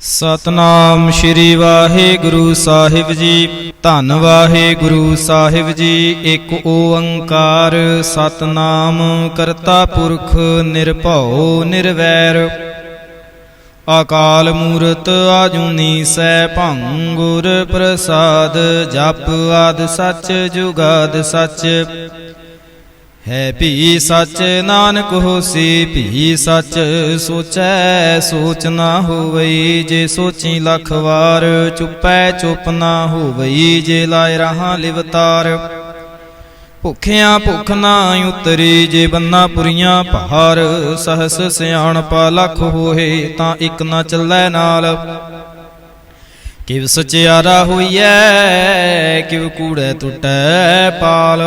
सतनाम श्री वाहिगुरु साहिब जी। धन वाहिगुरु साहिब जी। एक ओंकार सतनाम करता पुरख निर्भौ निर्वैर। अकाल मूरत आजुनी सैभं गुर प्रसाद। जप आदि सच जुगाद सच है भी सच। नानक होसी भी सच। सोचै सोच ना होवई जे सोची लख वार। चुपै चुप ना होवई जे लाए रहा लिवतार। भुखिया भुख ना उतरी जे बन्ना पुरियां पहार। सहस सियाणपा लख होए तां इक ना चलै नाल। किव सचियारा होइए किव कूड़े टुटै पाल।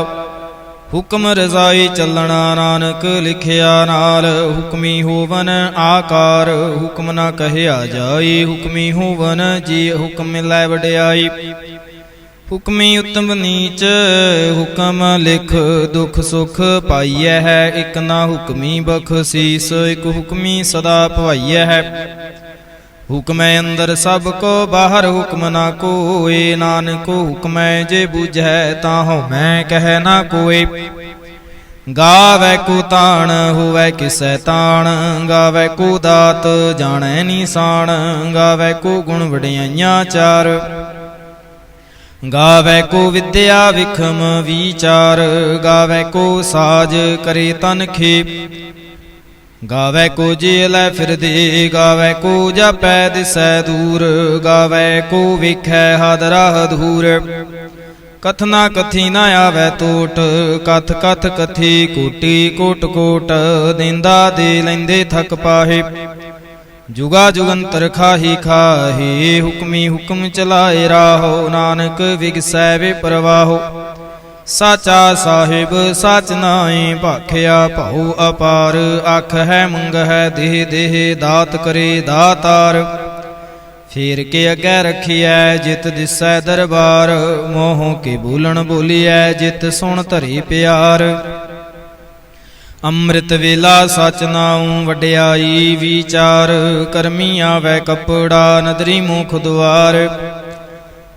हुक्म रजाई चलना नानक लिखिया नाल। हुक्मी होवन आकार हुक्म ना कहया जाई। हुक्मी होवन जी हुक्म लै वड्याई। हुक्मी उत्तम नीच हुक्म लिख दुख सुख पाइए है। एक ना हुक्मी बख्शीस एक हुक्मी सदा भवाइए है। हुक्मै अंदर सब को बाहर हुक्म ना कोई। नानक हुक्मै जे बूझै ताहु मैं कह ना कोई। गावै को ताण होवै किसै ताण। गावै को दात जाणै निशान। गावै को गुण वडियाइयां चार। गावै को विद्या विखम विचार। गावै को साज करे तन खेप। गावै को जेलै फिरदे गावै को जापै दिसै दूर। गावै को वेखै हादराह धूर। कथना कथी न आवै टोट। कथ कथ कथी कोटि कोट कोट। देंदा दे लैंदे थक पाहे। जुगा जुगंतर खाही खाहे। हुक्मी हुक्म चलाए राहो। नानक विगसै वे प्रवाहो। साचा साहिब सच नाई भाखिया भाऊ अपार। आख है मंग है देह देह दात करे दातार। फेर के अगे रखिए जित दिसै दरबार। मोह के बोलन बोलिए जित सुन धरी प्यार। अमृत वेला सच नाऊं वड्याई विचार। करमी आवै कपड़ा नदरी मुख द्वार।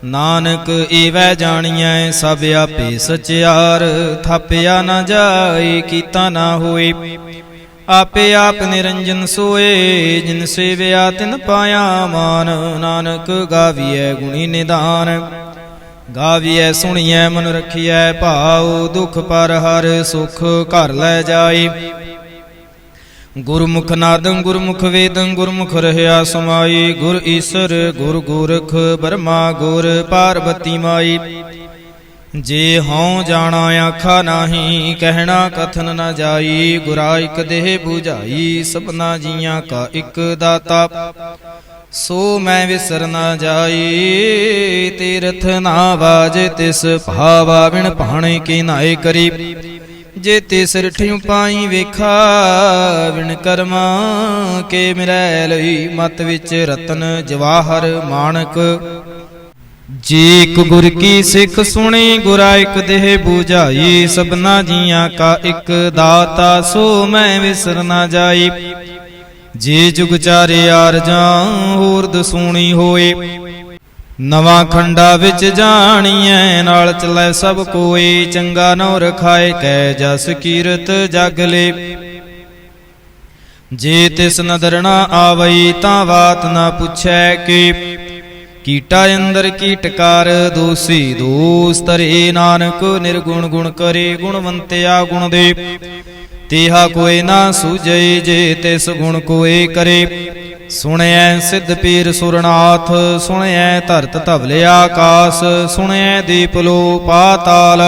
नानक एवै जानिए सब आपे सचियार। थापिया न जाए कीता ना होए। आपे आप निरंजन सोए जिन सेविया तिन पाया मान। नानक गाविए गुणी निदान। गाविए सुनिए मन रखिए भाव। दुख पर हर सुख घर लै जाए। गुरमुख नादं गुरमुख वेदं गुरमुख रहया समाई। गुर ईसर गुर गोरख ब्रह्मा गुर पार्वती माई। जे हों जाना आखा नाही कहना कथन न जाई। गुरा इक देह बुझाई सबना जियां का इक दाता। सो मैं विसर न जाई तीरथ ना बाज तिस भावा। बिन भाणे के नाए करी जे तिस रिठियों पाई वेखा। बिन कर्मा के मिलै लई मत विच रतन जवाहर माणक। जे एक गुर की सिख सुनी गुरा इक देह बुझाई। सबना जियां का इक दाता सो मैं विसर ना जाई। जे जुग चारे आरजां होर दसूणी होए। नवा खंडा विच जानिए नाल चलै सब कोई। चंगा नौ रखाए कै जस कीरत जग ले। जे तिस नदर ना आवई तां बात ना पुछै के। कीटा अंदर कीटकार दोषी दोष तरे। नानक निर्गुण गुण करे गुणवंतिया गुण दे। तेहा कोई ना सूझे जे तिस गुण कोई करे। सुनिए सिद्ध पीर सुरनाथ। सुनिए धरत धवले आकाश। सुनिए दीपलो पाताल।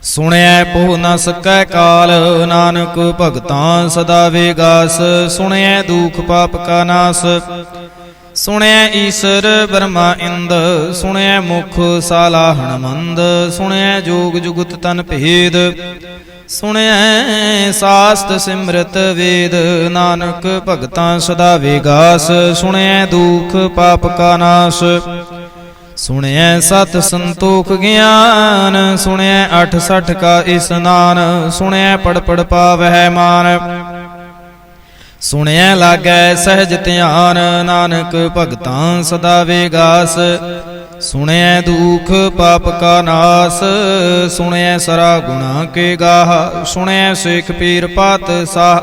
सुनिए पोह न सकै काल। नानक भगतां सदा वेगास। सुनिए दुख पाप का नाश। सुनिए ईसर ब्रह्मा इंद। सुनिए मुख सालाहण मंद। सुनिए जोग जुगत तन भेद। सुनिए शास्त्र सिमरत वेद। नानक भगतां सदा वेगास। सुनिए दुख पाप का नाश। सुनिए सत संतोख ज्ञान। सुनिए 68 का स्नान। सुनिए पढ़ पढ़ पावै मान। ਸੁਣਿਐ ਲਾਗੈ ਸਹਿਜ ਧਿਆਨ, ਨਾਨਕ ਭਗਤਾਂ ਸਦਾ ਵੇਗਾਸ। ਸੁਣਿਐ ਦੁਖ ਪਾਪ ਕਾ ਨਾਸ, ਸੁਣਿਐ ਸਰਾ ਗੁਣਾ ਕੇ ਗਾਹ। ਸੁਣਿਐ ਸਿੱਖ ਪੀਰ ਪਾਤ ਸਾਹ,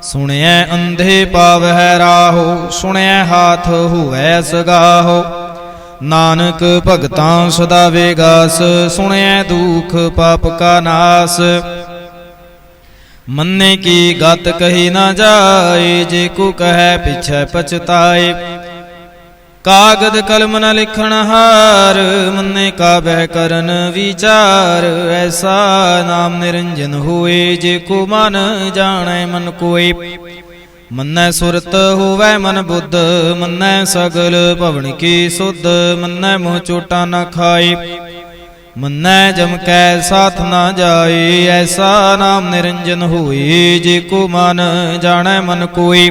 ਸੁਣਿਐ ਅੰਧੇ ਪਾਵਹਿ ਰਾਹੋ। ਸੁਣਿਐ ਹਾਥ ਹੋਵੈ ਸਗਾਹੋ, ਨਾਨਕ ਭਗਤਾਂ ਸਦਾ ਵੇਗਾਸ। ਸੁਣਿਐ ਦੁਖ ਪਾਪ ਕਾ ਨਾਸ, ਮੰਨੇ ਕੀ ਗਤ ਕਹੀ ਨਾ ਜਾਏ। ਜੇ ਕੋ ਕਹੈ ਪਿਛੈ ਪਛਤਾਏ, ਕਾਗਦ ਕਲਮ ਨ ਲਿਖਣ ਹਾਰ। ਮੰਨੇ ਕਾ ਬਹਿ ਕਰਨ ਵਿਚਾਰ, ਐਸਾ ਨਾਮ ਨਿਰੰਜਨ ਹੋਏ। ਜੇ ਕੋ ਮਨ ਜਾਣੈ ਮਨ ਕੋਇ, ਮੰਨੈ ਸੁਰਤ ਹੋਵੈ ਮਨ ਬੁੱਧ। ਮੰਨੈ ਸਗਲ ਭਵਨ ਕੀ ਸੁਧ, ਮੰਨੈ ਮੋਹ ਚੋਟਾ ਨ ਖਾਏ। ਮੰਨੈ ਜਮ ਕੈ ਸਾਥ ਨਾ ਜਾਏ, ਐਸਾ ਨਾਮ ਨਿਰੰਜਨ ਹੋਏ। ਜੇ ਕੋ ਮਨ ਜਾਣੈ ਮਨ ਕੋਇ,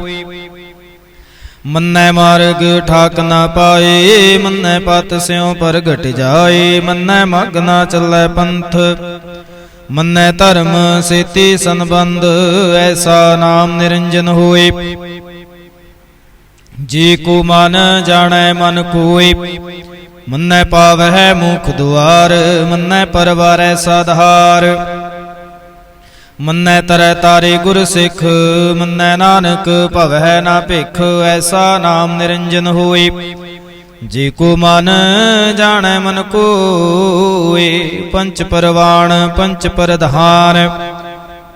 ਮੰਨੈ ਮਾਰਗ ਠਾਕ ਨਾ ਪਾਏ। ਮੰਨੈ ਪਤ ਸਿਉ ਪ੍ਰਗਟ ਜਾਏ, ਮੰਨੈ ਮਗ ਨਾ ਚੱਲੈ ਪੰਥ। ਮੰਨੈ ਧਰਮ ਸੇਤੀ ਸੰਬੰਧ, ਐਸਾ ਨਾਮ ਨਿਰੰਜਨ ਹੋਏ। ਜੇ ਕੋ ਮਨ ਜਾਣੈ ਮਨ ਕੋਇ, ਮੰਨੈ ਪਾਵਹਿ ਮੁਖ ਦੁਆਰ। ਮੰਨੈ ਪਰਵਾਰੈ ਸਾਧਾਰ, ਮੰਨੈ ਤਰੈ ਤਾਰੇ ਗੁਰ ਸਿੱਖ। ਮੰਨੈ ਨਾਨਕ ਭਵਹਿ ਨਾ ਭਿਖ, ਐਸਾ ਨਾਮ ਨਿਰੰਜਨ ਹੋਏ। ਜੇ ਕੋ ਮਨ ਜਾਣੈ ਮਨ ਕੋਇ, ਪੰਚ ਪਰਵਾਣ ਪੰਚ ਪ੍ਰਧਾਨ।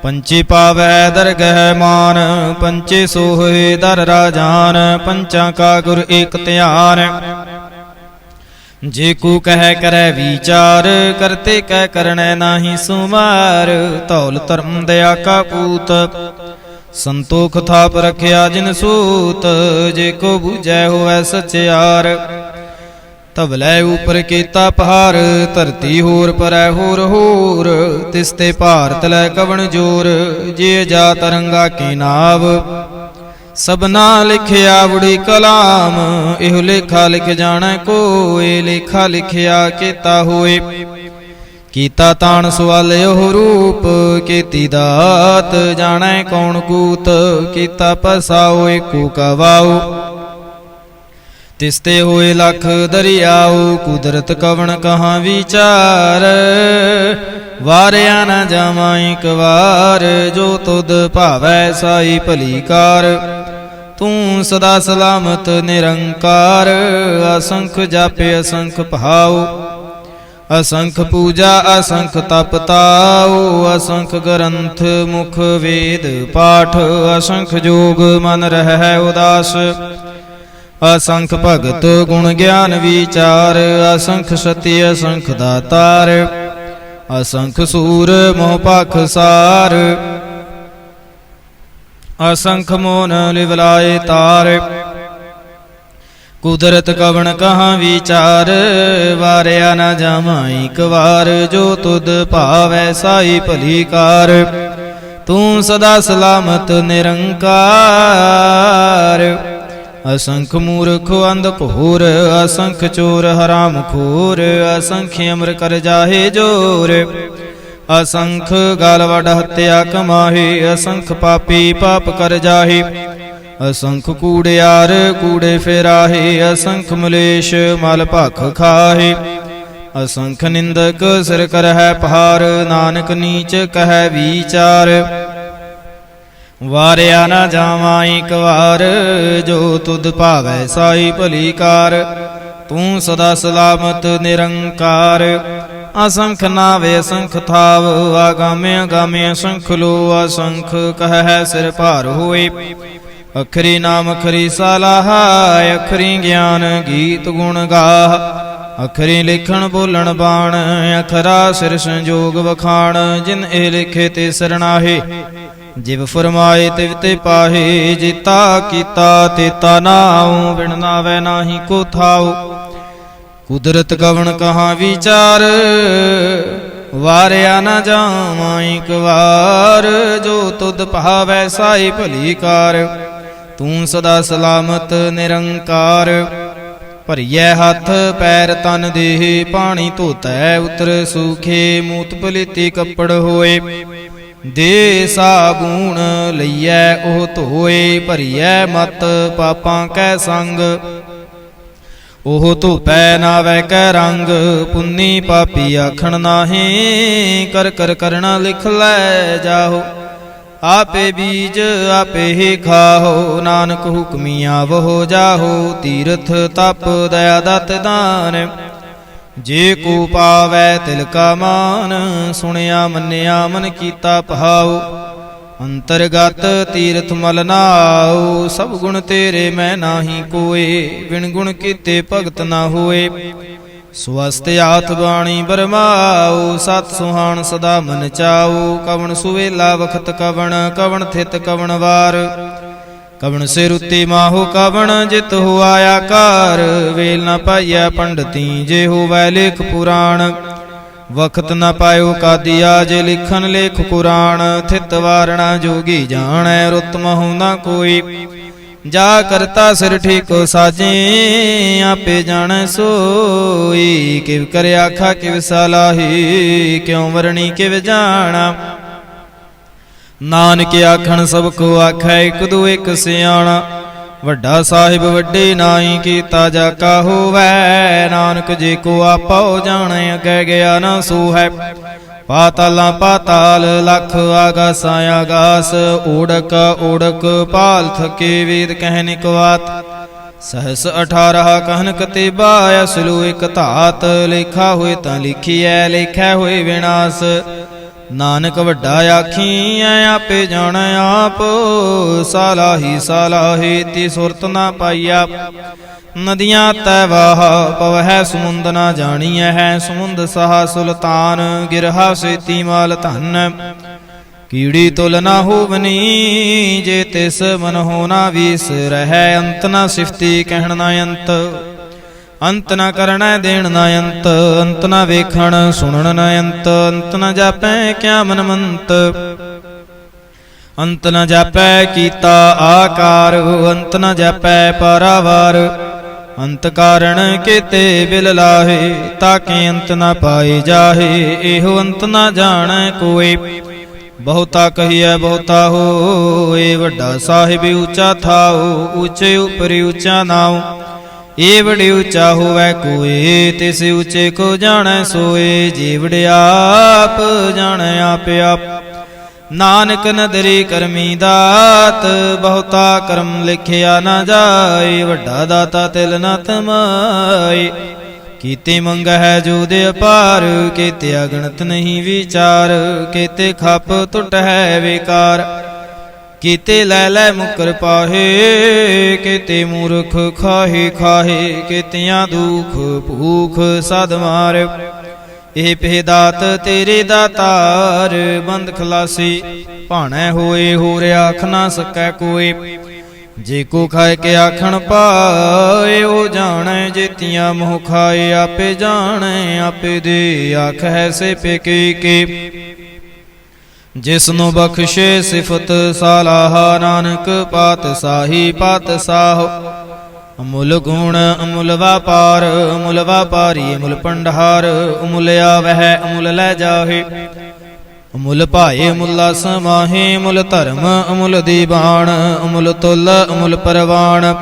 ਪੰਚੇ ਪਾਵੈ ਦਰਗਹਿ ਮਾਨ, ਪੰਚੇ ਸੋਹੇ ਦਰ ਰਾਜਾਨ। ਪੰਚਾਂ ਕਾ ਗੁਰ ਏਕ ਧਿਆਨ, ਜੇ ਕੋ ਕਹਿ ਕਰੈ ਵਿਚਾਰ। ਕਰਤੇ ਕਹਿ ਕਰਣੈ ਨਾਹੀ ਸੁਮਾਰ, ਧੌਲ ਧਰਮ ਦਇਆ ਕਾ ਪੂਤ। ਸੰਤੋਖ ਥਾਪ ਰਖਿਆ ਜਿਨ ਸੂਤ, ਜੇ ਕੋ ਬੂਝੈ ਹੋਵੈ ਸਚਿਆਰ। ਧਵਲੇ ਉਪਰ ਕੀਤਾ ਪਹਾਰ, ਧਰਤੀ ਹੋਰ ਪਰੈ ਹੋਰ ਹੋਰ। ਤਿਸ ਤੇ ਭਾਰਤ ਲੈ ਕਵਣ ਜੋਰ, ਜੇ ਜਾ ਤਰੰਗਾ ਕੀ ਨਾਵ। ਸਭਨਾ ਲਿਖਿਆ ਬੜੀ ਕਲਾਮ, ਇਹੋ ਲੇਖਾ ਲਿਖ ਜਾਣੈ ਕੋਇ। ਲੇਖਾ ਲਿਖਿਆ ਕੀਤਾ ਹੋਏ, ਕੀਤਾ ਤਾਣ ਸਵਾਲਿਓ ਰੂਪ। ਕੀਤੀ ਦਾਤ ਜਾਣੈ ਕੌਣ ਕੂਤ, ਕੀਤਾ ਪਸਾਓ ਏਕੋ ਕਵਾਉ। ਤਿਸ ਤੇ ਹੋਏ ਲਖ ਦਰਿਆਉ, ਕੁਦਰਤ ਕਵਣ ਕਹਾਂ ਵਿਚਾਰ। ਵਾਰਿਆ ਨਾ ਜਾਵਾਂ ਇਕ ਵਾਰ, ਜੋ ਤੁਧ ਭਾਵੈ ਸਾਈ ਭਲੀ ਕਾਰ। ਤੂੰ ਸਦਾ ਸਲਾਮਤ ਨਿਰੰਕਾਰ, ਅਸੰਖ ਜਾਪੇ ਅਸੰਖ ਭਾਉ। ਅਸੰਖ ਪੂਜਾ ਅਸੰਖ ਤਪ ਤਾਉ, ਅਸੰਖ ਗ੍ਰੰਥ ਮੁਖ ਵੇਦ ਪਾਠ। ਅਸੰਖ ਜੋਗ ਮਨ ਰਹਿ ਉਦਾਸ, ਅਸੰਖ ਭਗਤ ਗੁਣ ਗਿਆਨ ਵਿਚਾਰ। ਅਸੰਖ ਸਤੀ ਅਸੰਖ ਦਾਤਾਰ, ਅਸੰਖ ਸੂਰ ਮੋਹ ਪਾਖਸਾਰ। ਅਸੰਖ ਮੋਨ ਲਿਵਲਾਏ ਤਾਰ, ਕੁਦਰਤ ਕਵਣ ਕਹਾਂ ਵਿਚਾਰ। ਵਾਰਿਆ ਨਾ ਜਾਵਾਂ ਇਕ ਵਾਰ, ਜੋ ਤੁਧ ਭਾਵੈ ਸਾਈ ਭਲੀ ਕਾਰ। ਤੂੰ ਸਦਾ ਸਲਾਮਤ ਨਿਰੰਕਾਰ, ਅਸੰਖ ਮੂਰਖ ਅੰਧ ਘੋਰ। ਅਸੰਖ ਚੋਰ ਹਰਾਮ ਖੋਰ, ਅਸੰਖ ਅਮਰ ਕਰ ਜਾਹੇ ਜੋਰ। ਅਸੰਖ ਗਲ ਵਡ ਹੱਤਿਆ ਕਮਾਹੇ, ਅਸੰਖ ਪਾਪੀ ਪਾਪ ਕਰ ਜਾਹੇ। ਅਸੰਖ ਕੂੜਿਆਰ ਕੂੜੇ ਫੇਰਾਹੇ, ਅਸੰਖ ਮਲੇਸ਼ ਮਲ ਭਖ ਖਾਹੇ। ਅਸੰਖ ਨਿੰਦਕ ਸਿਰ ਕਰਹਿ ਪਹਾਰ, ਨਾਨਕ ਨੀਚ ਕਹਿ ਵਿਚਾਰ। ਵਾਰਿਆ ਨਾ ਜਾਵਾਂ ਇਕ ਵਾਰ, ਜੋ ਤੁਧ ਭਾਵੈ ਸਾਈ ਭਲੀ ਕਾਰ। ਤੂੰ ਸਦਾ ਸਲਾਮਤ ਨਿਰੰਕਾਰ, ਅਸੰਖ ਨਾਵੇ ਅਸੰਖ ਥਾਵ। ਆਗਾਮੇ ਅਗਾਮੇ ਅਸੰਖ ਲੋ, ਅਸੰਖ ਕਹਿ ਸਿਰ ਭਾਰ ਹੋਏ। ਅਖਰੀ ਨਾਮ ਅਖਰੀ ਸਲਾਹਾ, ਅਖਰੀ ਗਿਆਨ ਗੀਤ ਗੁਣ ਗਾਹ। ਅਖਰੀ ਲਿਖਣ ਬੋਲਣ ਬਾਣ, ਅਖਰਾ ਸਿਰ ਸੰਜੋਗ ਵਖਾਣ। ਜਿਨ ਇਹ ਲਿਖੇ ਤੇ ਸਰਣਾਹੇ, ਜਿਵ ਫਰਮਾਏ ਤਿਵ ਤੇ ਪਾਹੇ। ਜੀਤਾ ਕੀਤਾ ਤੇਤਾ ਨਾਉ, ਬਿਨ ਨਾਵੈ ਨਾਹੀ ਕੋ ਥਾਉ। ਕੁਦਰਤ ਕਵਣ ਕਹਾਂ ਵਿਚਾਰ, ਵਾਰਿਆ ਨਾ ਜਾਵਾਂ ਇਕ ਵਾਰ। ਜੋ ਤੁਧ ਭਾਵੈ ਸਾਈ ਭਲੀ ਕਾਰ, ਤੂੰ ਸਦਾ ਸਲਾਮਤ ਨਿਰੰਕਾਰ। ਭਰੀਐ ਹੱਥ ਪੈਰ ਤਨ ਦੇਹ, ਪਾਣੀ ਧੋਤੈ ਉਤਰ ਸੂਖੇ। ਮੂਤ ਪਲੀਤੀ ਕੱਪੜ ਹੋਏ, ਦੇ ਸਾਬੂਣ ਲਈਐ ਉਹ ਧੋਏ, ਭਰੀਐ ਮਤ ਪਾਪਾਂ ਕੈ ਸੰਗ। ਉਹ ਧੋਪੈ ਨਾਵੈ ਕੈ ਰੰਗ, ਪੁੰਨੀ ਪਾਪੀ ਆਖਣ ਨਾਹੀਂ, ਕਰ ਕਰ ਕਰਣਾ ਲਿਖ ਲੈ ਜਾਹੋ। ਆਪੇ ਬੀਜ ਆਪੇ ਹੀ ਖਾਹੋ, ਨਾਨਕ ਹੁਕਮੀਆਂ ਵਹੋ ਜਾਹੋ। ਤੀਰਥ ਤਪ ਦਇਆ ਦਤ ਦਾਨ, ਜੇ ਕੋ ਪਾਵੈ ਤਿਲ ਕਾ ਮਾਨ। ਸੁਣਿਆ ਮੰਨਿਆ ਮਨ ਕੀਤਾ ਭਾਉ, ਅੰਤਰਗਤ ਤੀਰਥ ਮਲ ਨਾਉ। ਸਭ ਗੁਣ ਤੇਰੇ ਮੈਂ ਨਾਹੀ ਕੋਏ, ਬਿਨ ਗੁਣ ਕੀਤੇ ਭਗਤ ਨਾ ਹੋਏ। ਸਵਸਤ ਆਥ ਬਾਣੀ ਬਰਮਾਉ, ਸਤ ਸੁਹਾਣ ਸਦਾ ਮਨ ਚਾਉ। ਕਵਣ ਸੁਵੇਲਾ ਵਖਤ ਕਵਣ, ਕਵਣ ਥਿਤ ਕਵਣ ਵਾਰ। ਕਵਣ ਸਿਰ ਉੱਤੇ ਮਾਹੋ ਕਵਣ, ਜਿਤ ਹੋਆ ਆਕਾਰ। ਵੇਲ ਨ ਪਾਈਐ ਪੰਡਤੀ, ਜੇ ਹੋਵੈ ਲੇਖ ਪੁਰਾਣ। ਵਖਤ ਨ ਪਾਇਓ ਕਾਦੀਆ, ਜੇ ਲਿਖਨ ਲੇਖ ਕੁਰਾਨ। ਥਿਤ ਵਾਰਣਾ ਜੋਗੀ ਜਾਣੈ, ਰੁੱਤ ਮਹੁ ਨਾ ਕੋਈ। ਜਾ ਕਰਤਾ ਸਿਰ ਠੀਕੋ ਸਾਜੇ, ਆਪੇ ਜਾਣੈ ਸੋਈ। ਕਿਵ ਕਰ ਆਖਾ ਕਿਵ ਸਲਾਹੀ, ਕਿਉ ਵਰਣੀ ਕਿਵ ਜਾਣਾ। ਨਾਨਕ ਆਖਣ ਸਭ ਕੋ ਆਖੈ, ਇਕ ਦੂ ਇਕ ਸਿਆਣਾ। ਵੱਡਾ ਸਾਹਿਬ ਵੱਡੇ ਨਾਹੀ, ਕੀਤਾ ਜਾ ਕਾ ਹੋਵੈ। ਨਾਨਕ ਜੇ ਕੋ ਆਪੋ ਜਾਣੈ, ਅੱਗੇ ਗਿਆ ਨਾ ਸੋ ਹੈ। ਪਾਤਾਲਾਂ ਪਾਤਾਲ, ਲਖ ਆਗਾਸਾਂ ਆਗਾਸ। ਓੜਕ ਓੜਕ ਪਾਲ ਥਕੇ, ਵੇਦ ਕਹਿਨ ਇਕ ਵਾਤ। ਸਹਸ 18 ਕਹਿਨ ਕਤੇਬਾ, ਅਸਲੂ ਇਕ ਧਾਤ। ਲੇਖਾ ਹੋਏ ਤਾਂ ਲਿਖੀਐ, ਲੇਖੈ ਹੋਏ ਵਿਨਾਸ਼। ਨਾਨਕ ਵੱਡਾ ਆਖੀਐ, ਆਪੇ ਜਾਣੈ ਆਪ। ਸਾਲਾਹੀ ਸਾਲਾਹੀ ਤੀ ਸੁਰਤ ਨਾ ਪਾਈਆ। ਨਦੀਆਂ ਤੈ ਵਾਹ ਪਵਹਿ, ਸਮੁੰਦ ਨਾ ਜਾਣੀਐ ਹੈ। ਸਮੁੰਦ ਸਹਾ ਸੁਲਤਾਨ, ਗਿਰਹਾ ਸੇਤੀ ਮਾਲ ਧਨ। ਕੀੜੀ ਤੁਲ ਨਾ ਹੋਵਨੀ, ਜੇ ਤਿਸ ਮਨ ਹੋ ਨਾ ਵੀਸ ਰਹਿ। ਅੰਤ ਨਾ ਸਿਫਤੀ ਕਹਿਣ ਨਾ ਅੰਤ, ਅੰਤ ਨ ਕਰਣੈ ਦੇਣ ਨ ਅੰਤ। ਅੰਤ ਨ ਵੇਖਣ ਸੁਣਨ ਨ ਅੰਤ, ਅੰਤ ਨ ਜਾਪੈ ਕਿਆ ਮਨ ਮੰਤ। ਅੰਤ ਨ ਜਾਪੈ ਕੀਤਾ ਆਕਾਰ, ਅੰਤ ਨ ਜਾਪੈ ਪਾਰਾਵਾਰ। ਅੰਤ ਕਾਰਣ ਕੀਤੇ ਬਿਲ ਲਾਹੇ, ਤਾਕੇ ਅੰਤ ਨ ਪਾਏ ਜਾਹੇ। ਇਹੋ ਅੰਤ ਨ ਜਾਣੈ ਕੋਇ, ਬਹੁਤਾ ਕਹੀਐ ਬਹੁਤਾ ਹੋਏ। ਵੱਡਾ ਸਾਹਿਬ ਉੱਚਾ ਥਾਉ, ਉੱਚੇ ਉਪਰਿ ਉੱਚਾ ਨਾਉ। ਏ ਵੜੇ ਉੱਚਾ ਹੋਵੈ ਕੋਏ, ਤਿਸ ਉੱਚੇ ਕੋ ਜਾਣੈ ਸੋਏ। ਜੀਵੜ ਆਪ ਜਾਣੈ ਆਪ ਆਪ, ਨਾਨਕ ਨਦਰੀ ਕਰਮੀ ਦਾਤ। ਬਹੁਤਾ ਕਰਮ ਲਿਖਿਆ ਨਾ ਜਾਏ, ਵੱਡਾ ਦਾਤਾ ਤਿਲ ਨਾ ਤਮਾਏ। ਕੀਤੇ ਮੰਗਹਿ ਜੋ ਦੇ ਅਪਾਰ, ਕੀਤੇ ਅਗਣਤ ਨਹੀਂ ਵਿਚਾਰ। ਕੀਤੇ ਖਪ ਟੁੱਟ ਹੈ ਵਿਕਾਰ, ਕੀਤੇ ਲੈ ਲੈ ਮੁਕਰ ਪਾਹੇ। ਕੀਤੇ ਮੂਰਖ ਖਾਹੇ ਖਾਹੇ, ਕੀਤਿਆਂ ਦੁਖ ਭੂਖ ਸਦ ਮਾਰ। ਇਹ ਪਹਿ ਦਾਤ ਤੇਰੇ ਦਾਤਾਰ, ਬੰਦ ਖਲਾਸੀ ਭਾਣੈ ਹੋਏ। ਹੋਰ ਆਖ ਨਾ ਸਕੈ ਕੋਏ, ਜੇ ਕੋ ਖਾਏ ਕੇ ਆਖਣ ਪਾਏ। ਉਹ ਜਾਣੈ ਜੇਤੀਆਂ ਮੋਹ ਖਾਏ, ਆਪੇ ਜਾਣੈ ਆਪੇ ਦੇ। ਆਖ ਹੈ ਸੇ ਪੇ ਕੇ, ਜਿਸਨੂੰ ਬਖਸ਼ੇ ਸਿਫਤ ਸਾਲਾਹ। ਨਾਨਕ ਪਾਤਸ਼ਾਹੀ ਪਾਤਸ਼ਾਹ, ਅਮੁੱਲ ਗੁਣ ਅਮੁੱਲ ਵਾਪਾਰ। ਅਮੁੱਲ ਵਾਪਾਰੀ ਅਮੁੱਲ ਭੰਡਾਰ, ਅਮੁੱਲ ਆਵਹਿ ਅਮੁੱਲ ਲੈ ਜਾਹੇ। ਅਮੁੱਲ ਭਾਏ ਅਮੁੱਲਾ ਸਮਾਹੇ, ਅਮੁੱਲ ਧਰਮ ਅਮੁੱਲ ਦੀਵਾਨ। ਅਮੁੱਲ ਤੁਲ ਅਮੁੱਲ ਪਰਵਾਨ,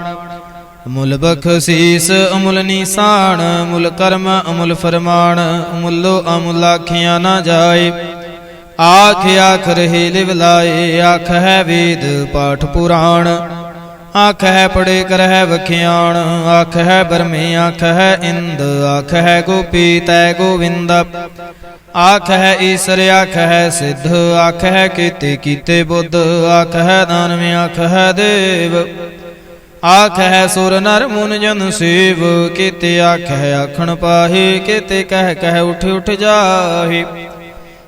ਅਮੁੱਲ ਬਖਸ਼ੀਸ ਅਮੁੱਲ ਨੀਸਾਨ। ਅਮੁੱਲ ਕਰਮ ਅਮੁੱਲ ਫਰਮਾਨ, ਅਮੁੱਲੋ ਅਮੁੱਲ ਆਖਿਆ ਨਾ ਜਾਏ। ਆਖ ਆਖ ਰਹੇ ਲਿਵ ਲਾਏ, ਆਖ ਹੈ ਵੇਦ ਪਾਠ ਪੁਰਾਣ। ਆਖ ਹੈ ਪੜੇ ਕਰਹਿ ਵਖਿਆਣ, ਆਖ ਹੈ ਬਰਮੇ ਆਖ ਹੈ ਇੰਦ। ਆਖ ਹੈ ਗੋਪੀ ਤੈ ਗੋਵਿੰਦ, ਆਖ ਹੈ ਈਸਰ ਆਖ ਹੈ ਸਿੱਧ। ਆਖ ਹੈ ਕੀਤੇ ਕੀਤੇ ਬੁੱਧ, ਆਖ ਹੈ ਦਾਨਵੇਂ ਆਖ ਹੈ ਦੇਵ। ਆਖ ਹੈ ਸੁਰ ਨਰ ਮੁਨ ਜਨ ਸੇਵ, ਕੀਤੇ ਆਖ ਹੈ ਆਖਣ ਪਾਹੇ। ਕੀਤੇ ਕਹਿ ਕਹਿ ਉਠ ਉਠ ਜਾਹੇ।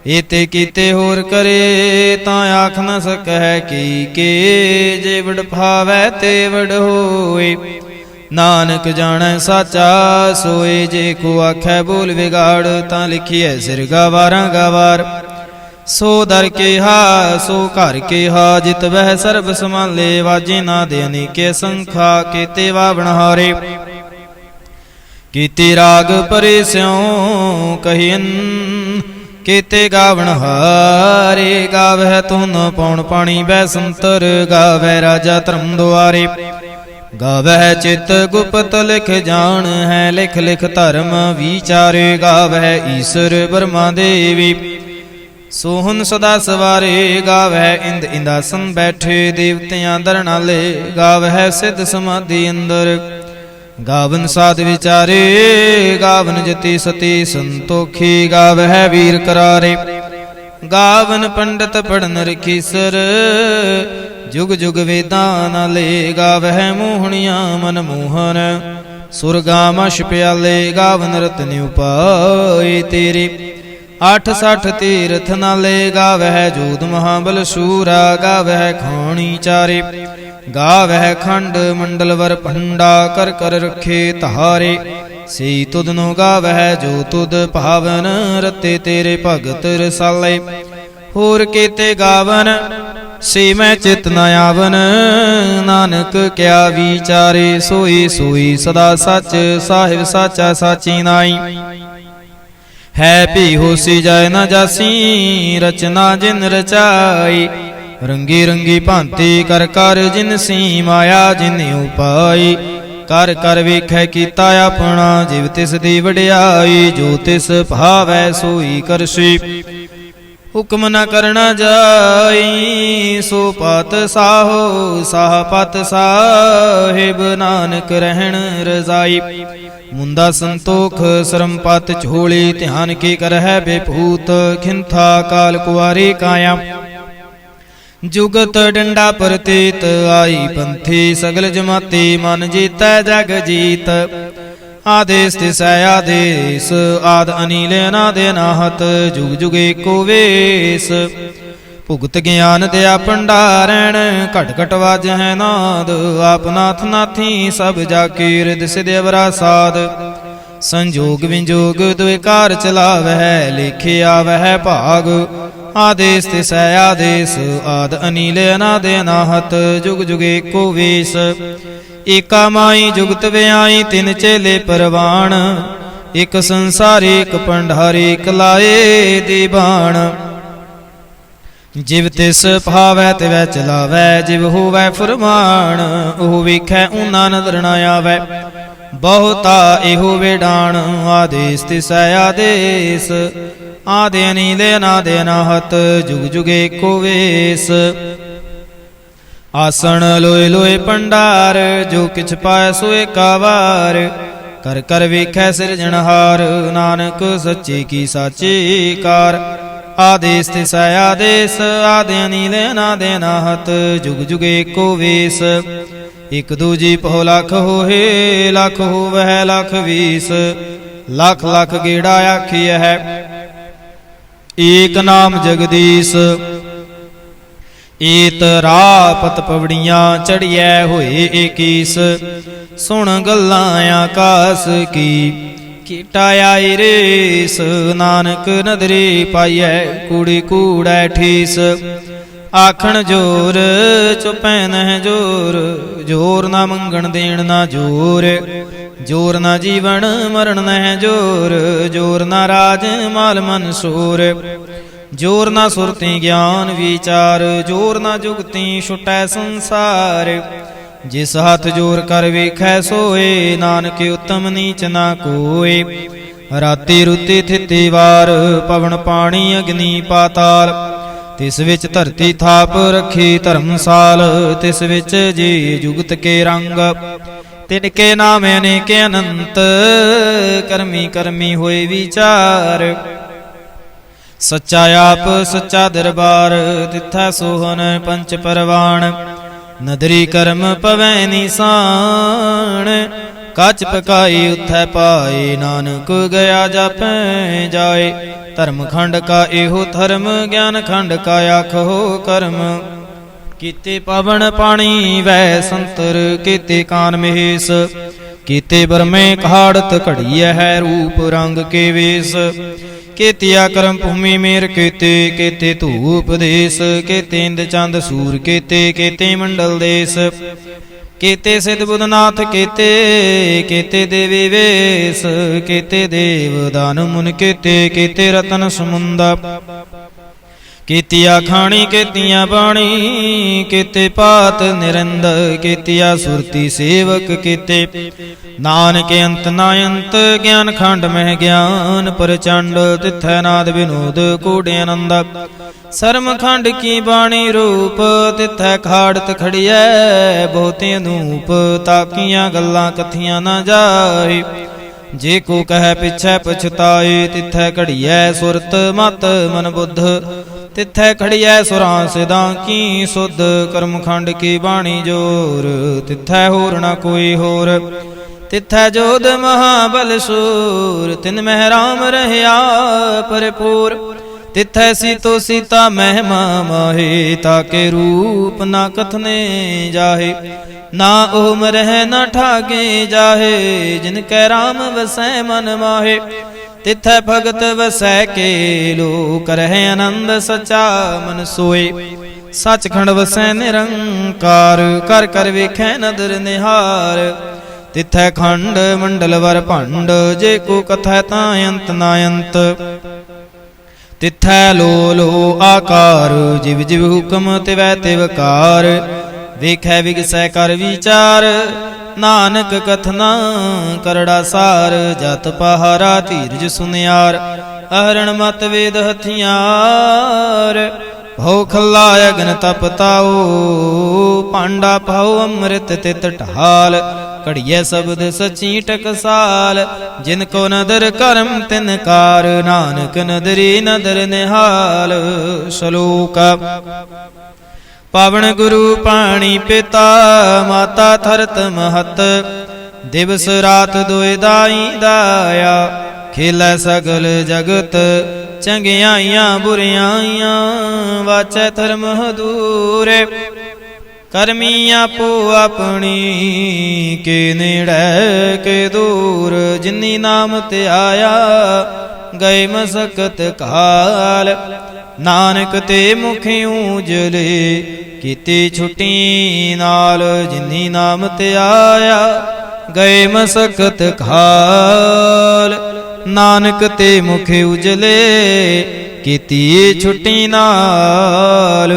ਏਤੇ ਕੀਤੇ ਹੋਰ ਕਰੇ, ਤਾਂ ਆਖ ਨ ਸਕੈ ਕੀ ਕੇ। ਜੇ ਵਡ ਭਾਵੈ ਤੇ ਵਡ ਹੋਏ, ਨਾਨਕ ਜਾਣੈ ਸਾਚਾ ਸੋਏ। ਜੇ ਕੋ ਆਖੈ ਬੋਲ ਵਿਗਾੜ, ਤਾਂ ਲਿਖੀਐ ਸਿਰ ਗਵਾਰਾਂ ਗਵਾਰ। ਸੋ ਦਰ ਕੇਹਾ ਸੋ ਘਰ ਕੇਹਾ, ਜਿਤ ਵਹਿ ਸਰਬ ਸਮਾਲੇ। ਵਾਜੇ ਨਾ ਦੇ ਅਨੇਕੇ ਸੰਖਾ, ਕੀਤੇ ਵਾਵਣ ਹਾਰੇ। ਕੀਤੇ ਰਾਗ ਪਰੇ ਸਿਉ ਕਹੀਨ, ਕੀਤੇ ਗਾਵਣ ਹਾਰੇ। ਗਾਵਹਿ ਧੁਨ ਪੌਣ ਪਾਣੀ ਬੈ ਸੰਤਰ। ਗਾਵਹਿ ਰਾਜਾ ਧਰਮ ਦੁਆਰੇ। ਗਾਵਹਿ ਚਿਤ ਗੁਪਤ ਲਿਖ ਜਾਣ ਹੈ। ਲਿਖ ਲਿਖ ਧਰਮ ਵਿਚਾਰੇ। ਗਾਵਹਿ ਈਸ਼ਰ ਬਰਮਾ ਦੇਵੀ ਸੋਹਨ ਸਦਾ ਸਵਾਰੇ। ਗਾਵਹਿ ਇੰਦ ਇੰਦਾਸਨ ਬੈਠੇ ਦੇਵਤਿਆਂ ਦਰਨਾਲੇ। ਗਾਵਹਿ ਸਿੱਧ ਸਮਾਧੀ ਅੰਦਰ। ਗਾਵਨ ਸਾਧ ਵਿਚਾਰੇ। ਗਾਵਨ ਜਤੀ ਸਤੀ ਸੰਤੋਖੀ। ਗਾਵਹਿ ਵੀਰ ਕਰਾਰੇ। ਗਾਵਨ ਪੰਡਤ ਪੜਨ ਰਖੀਸਰ। ਜੁਗ ਜੁਗ ਵੇਦਾਂ ਨਾਲੇ। ਗਾਵਹਿ ਮੋਹਣੀਆਂ ਮਨ ਮੋਹਨ। ਸੁਰਗਾਮਸ਼ ਪਿਆਲੇ। ਗਾਵਨ ਰਤਨ ਉਪਾਏ ਤੇਰੇ। 68 ਤੀਰਥ ਨਾਲੇ। ਗਾਵਹਿ ਜੋਧ ਮਹਾਬਲ ਸ਼ੂਰਾ। ਗਾਵਹਿ ਖਾਣੀ ਚਾਰੇ। ਗਾਵਹਿ ਖੰਡ ਮੰਡਲ ਵਰ ਭੰਡਾ। ਕਰ ਕਰ ਰਖੇ ਧਾਰੇ। ਸੇ ਤੁਧਨੋ ਗਾਵਹਿ ਜੋ ਤੁਧ ਭਾਵਨ। ਰਤੇ ਤੇਰੇ ਭਗਤ ਰਸਾਲੇ। ਹੋਰ ਕੀਤੇ ਗਾਵਨ ਸੇ ਮੈਂ ਚਿਤ ਨ ਆਵਨ। ਨਾਨਕ ਕਿਆ ਵਿਚਾਰੇ। ਸੋਈ ਸੋਈ ਸਦਾ ਸੱਚ। ਸਾਹਿਬ ਸਾਚਾ ਸਾਚੀ ਨਾਈ। ਹੈ ਭੀ ਹੋਸੀ ਜਾਇ ਨ ਜਾਸੀ। ਰਚਨਾ ਜਿਨ ਰਚਾਈ। ਰੰਗੀ ਰੰਗੀ ਭਾਂਤੀ ਕਰ ਕਰ ਜਿਨਸੀ। ਮਾਇਆ ਜਿਨ ਉਪਾਈ। ਕਰ ਕਰ ਵੇਖੈ ਕੀਤਾ ਆਪਣਾ। ਜਿਵ ਤਿਸ ਦੀ ਵਡਿਆਈ। ਜੋ ਤਿਸ ਭਾਵੈ ਸੋਈ ਕਰਸੀ। ਹੁਕਮ ਨ ਕਰਨਾ ਜਾਈ। ਸੋ ਪਤ ਸਾਹੋ ਸਾਹ ਪਤ ਸਾਹਿਬ। ਨਾਨਕ ਰਹਿਣ ਰਜ਼ਾਈ। ਮੁੰਦਾ ਸੰਤੋਖ ਸਰਮ ਪਤ ਝੋਲੀ। ਧਿਆਨ ਕੀ ਕਰਹਿ ਬੇਭੂਤ। ਖਿੰਥਾ ਕਾਲ ਕੁਆਰੀ ਕਾਇਆ। ਜੁਗਤ ਡੰਡਾ ਪ੍ਰਤੀਤ। ਆਈ ਪੰਥੀ ਸਗਲ ਜਮਾਤੀ। ਮਨ ਜੀਤੈ ਜਗ ਜੀਤ। ਆਦੇਸ ਤਿਸੈ ਆਦੇਸ। ਆਦ ਅਨੀਲ ਅਨਾਦ ਅਨਾਹਤ। ਜੁਗ ਜੁਗ ਏਕੋ ਵੇਸ। ਭੁਗਤ ਗਿਆਨ ਦਿਆ ਭੰਡਾਰਣ। ਘਟ ਘਟ ਵਾਜਹਿ ਨਾਦ। ਆਪ ਨਾਥ ਨਾਥੀ ਸਭ ਜਾ ਕੇ ਰਿਦ ਸਿਧ ਅਵਰਾ ਸਾਧ। ਸੰਜੋਗ ਵਿਜੋਗ ਦੁਇ ਕਾਰ ਚਲਾਵਹਿ। ਲਿਖਿ ਆਵਹਿ ਭਾਗ। ਆਦੇਸ ਤਿਸੈ ਆਦੇਸ। ਆਦ ਅਨੀਲ ਅਨਾਦ ਅਨਾਹਤ। ਜੁਗ ਜੁਗ ਏਕੋ ਵੇਸ। ਏਕਾ ਮਾਈ ਜੁਗਤ ਵਿਆਈ। ਤਿਨ ਚੇਲੇ ਪਰਵਾਣ। ਇਕ ਸੰਸਾਰੀ ਇਕ ਭੰਡਾਰੀ। ਇਕ ਲਾਏ ਦੀਵਾਨ। ਜਿਵ ਤਿਸ ਭਾਵੈ ਤਿਵੈ ਚਲਾਵੈ। ਜਿਵ ਹੋਵੈ ਫਰਮਾਨ। ਉਹ ਵੇਖੈ ਊਨਾ ਨਦਰ ਨ ਆਵੈ। ਬਹੁਤਾ ਇਹੋ ਵੇਡਾਣ। ਆਦੇਸ ਤਿਸੈ ਆਦੇਸ। ਆਦਿ ਅਨੀਲ ਅਨਾਦ ਅਨਾਹਤ। ਜੁਗ ਜੁਗ ਏਕੋ ਵੇਸ। ਆਸਣ ਲੋਏ ਲੋਏ ਭੰਡਾਰ। ਜੋ ਕਿਛ ਪਾਇ ਸੋ ਏਕਾ ਵਾਰ। ਕਰ ਕਰ ਵੇਖੈ ਸਿਰਜਣਹਾਰ। ਨਾਨਕ ਸੱਚੇ ਕੀ ਸਾਚੀ ਕਾਰ। ਆਦੇਸ ਤਿਸੈ ਆਦੇਸ। ਆਦਿ ਅਨੀਲ ਅਨਾਦ ਅਨਾਹਤ। ਜੁਗ ਜੁਗ ਏਕੋ ਵੇਸ। ਇਕ ਦੂਜੀ ਪਹੁ ਲਖ ਹੋਏ। ਲਖ ਹੋਵਹਿ ਲਖ ਵੀਸ। ਲਖ ਲਖ ਗੇੜਾ ਆਖੀਐ। ਏਕ ਨਾਮ ਜਗਦੀਸ਼। ਏਤ ਰਾਪਤ ਪਵੜੀਆਂ ਚੜੀਐ ਹੋਏ ਏਕੀਸ। ਸੁਣ ਗੱਲਾਂ ਆਕਾਸ ਕੀ। ਕੀਟਾ ਆਈ ਰੇਸ। ਨਾਨਕ ਨਦਰੀ ਪਾਈਐ। ਕੂੜੀ ਕੂੜੈ ਠੀਸ। ਆਖਣ ਜੋਰ ਚੁਪੈ ਨਹਿ ਜੋਰ। ਜੋਰ ਨਾ ਮੰਗਣ ਦੇਣ ਨਾ ਜੋਰ। ਜੋਰ ਨਾ ਜੀਵਨ ਮਰਨ ਨਹਿ ਜੋਰ। ਜੋਰ ਨਾ ਰਾਜ ਮਾਲ ਮਨਸੂਰ। ਜੋਰ ਨਾ ਸੁਰਤੀ ਗਿਆਨ ਵਿਚਾਰ। ਜੋਰ ਨਾ ਜੁਗਤੀ ਛੁਟੈ ਸੰਸਾਰ। ਜਿਸ ਹੱਥ ਜੋਰ ਕਰ ਵੇਖੈ ਸੋਏ। ਨਾਨਕ ਉਤਮ ਨੀਚ ਨਾ ਕੋਏ। ਰਾਤੀ ਰੁਤੀ ਥਿਤੀ ਵਾਰ। ਪਵਨ ਪਾਣੀ ਅਗਨੀ ਪਾਤਾਲ। ਤਿਸ ਵਿੱਚ ਧਰਤੀ ਥਾਪ ਰੱਖੀ ਧਰਮਸਾਲ। ਤਿਸ ਵਿੱਚ ਜੀ ਜੁਗਤ ਕੇ ਰੰਗ। ਤਿਨ ਕੇ ਨਾਮ ਅਨੇਕ ਅਨੰਤ। ਕਰਮੀ ਕਰਮੀ ਹੋਏ ਵਿਚਾਰ। ਸੱਚਾ ਆਪ ਸੱਚਾ ਦਰਬਾਰ। ਤਿੱਥੈ ਸੋਹਨ ਪੰਚ ਪਰਵਾਣ। ਨਦਰੀ ਕਰਮ ਪਵੈ ਨਿਸਾਨ। ਕੱਚ ਪਕਾਈ ਉਥੈ ਪਾਏ। ਨਾਨਕ ਗਿਆ ਜਾਪੈ ਜਾਏ। ਧਰਮ ਖੰਡ ਕਾ ਇਹੋ ਧਰਮ। ਗਿਆਨ ਖੰਡ ਕਾ ਆਖੋ ਕਰਮ। ਕੀਤੇ ਪਵਨ ਪਾਣੀ ਵੈ ਸੰਤਰ। ਕੀਤੇ ਕਾਨ ਮਹੇਸ਼। ਕੀਤੇ ਬਰਮੇ ਕਹਾੜਤ ਘੜੀਐ ਹੈ। ਰੂਪ ਰੰਗ ਕੇ ਵੇਸ। ਕੀਤਿਆ ਕਰਮ ਭੂਮੀ ਮੇਰ ਕੀਤੇ। ਕੀਤੇ ਧੂਪ ਦੇਸ। ਕੀਤੇ ਇੰਦ ਚੰਦ ਸੂਰ ਕੀਤੇ। ਕੀਤੇ ਮੰਡਲ ਦੇਸ। केते सिद्ध बुधनाथ केते केते देवी वेश केते देव दानु मुन केते केते रतन समुंदा केतिया खाणी केतिया बाणी केते पात निरंद केतिया सुरती सेवक केते नानक अंत नायंत ज्ञान खंड मह ज्ञान प्रचंड तिथै नाद विनोद कूड़े आनंद सरम खंड की बाणी रूप तिथै खाड़त खड़िया बहुते अनूप ताकिया गल्लां कथियां न जाए जे को कह पिछै पछताए तिथै घड़िया सुरत मत मन बुद्ध तिथै खड़िया सुरां सिदां की सुध कर्म खंड की बाणी जोर तिथै होर न कोई होर तिथै जोध महाबल सूर तिन मह राम रहया भरपूर तिथै सीतो सीता महिमा माहे ताके रूप ना कथने जाहे ना ओम रह न ठागे जाहे जिनकै राम वसै मन माहे तिथै भगत वसै के लोक रहे आनंद सचा मन सोए सचखंड वसै निरंकार कर कर वेखै नदर निहार तिथै खंड मंडल वर भंड जे को कथै तां अंत नायंत तिथै लो लो आकार जिव जिव हुक्म तिवै तिवकार वेखै विगसै कर विचार नानक कथना करड़ा सार जत पहारा धीरज सुनियार अहरण मत वेद हथियार भौ खल्ला अग्न तपताओ पांडा पाओ अमृत तित ढाल घड़िया शब्द सची टकसाल जिनको नदर करम तिनकार नानक नदरी नदर निहाल श्लोक पावन गुरु पाणी पिता माता थरत महत दिवस रात दोए दाई दाया खेलै सगल जगत चंगियाइयां बुरियाइयां वाचै धर्म दूरे करमी आपो अपनी के नेड़े के दूर जिन्नी नाम ते आया गए मसकत काल नानक ते मुखी उजले कीती छुट्टी नाल जिन्नी नाम ते आया गए मसकत काल नानक ते मुख उजले कीती छुट्टी नाल।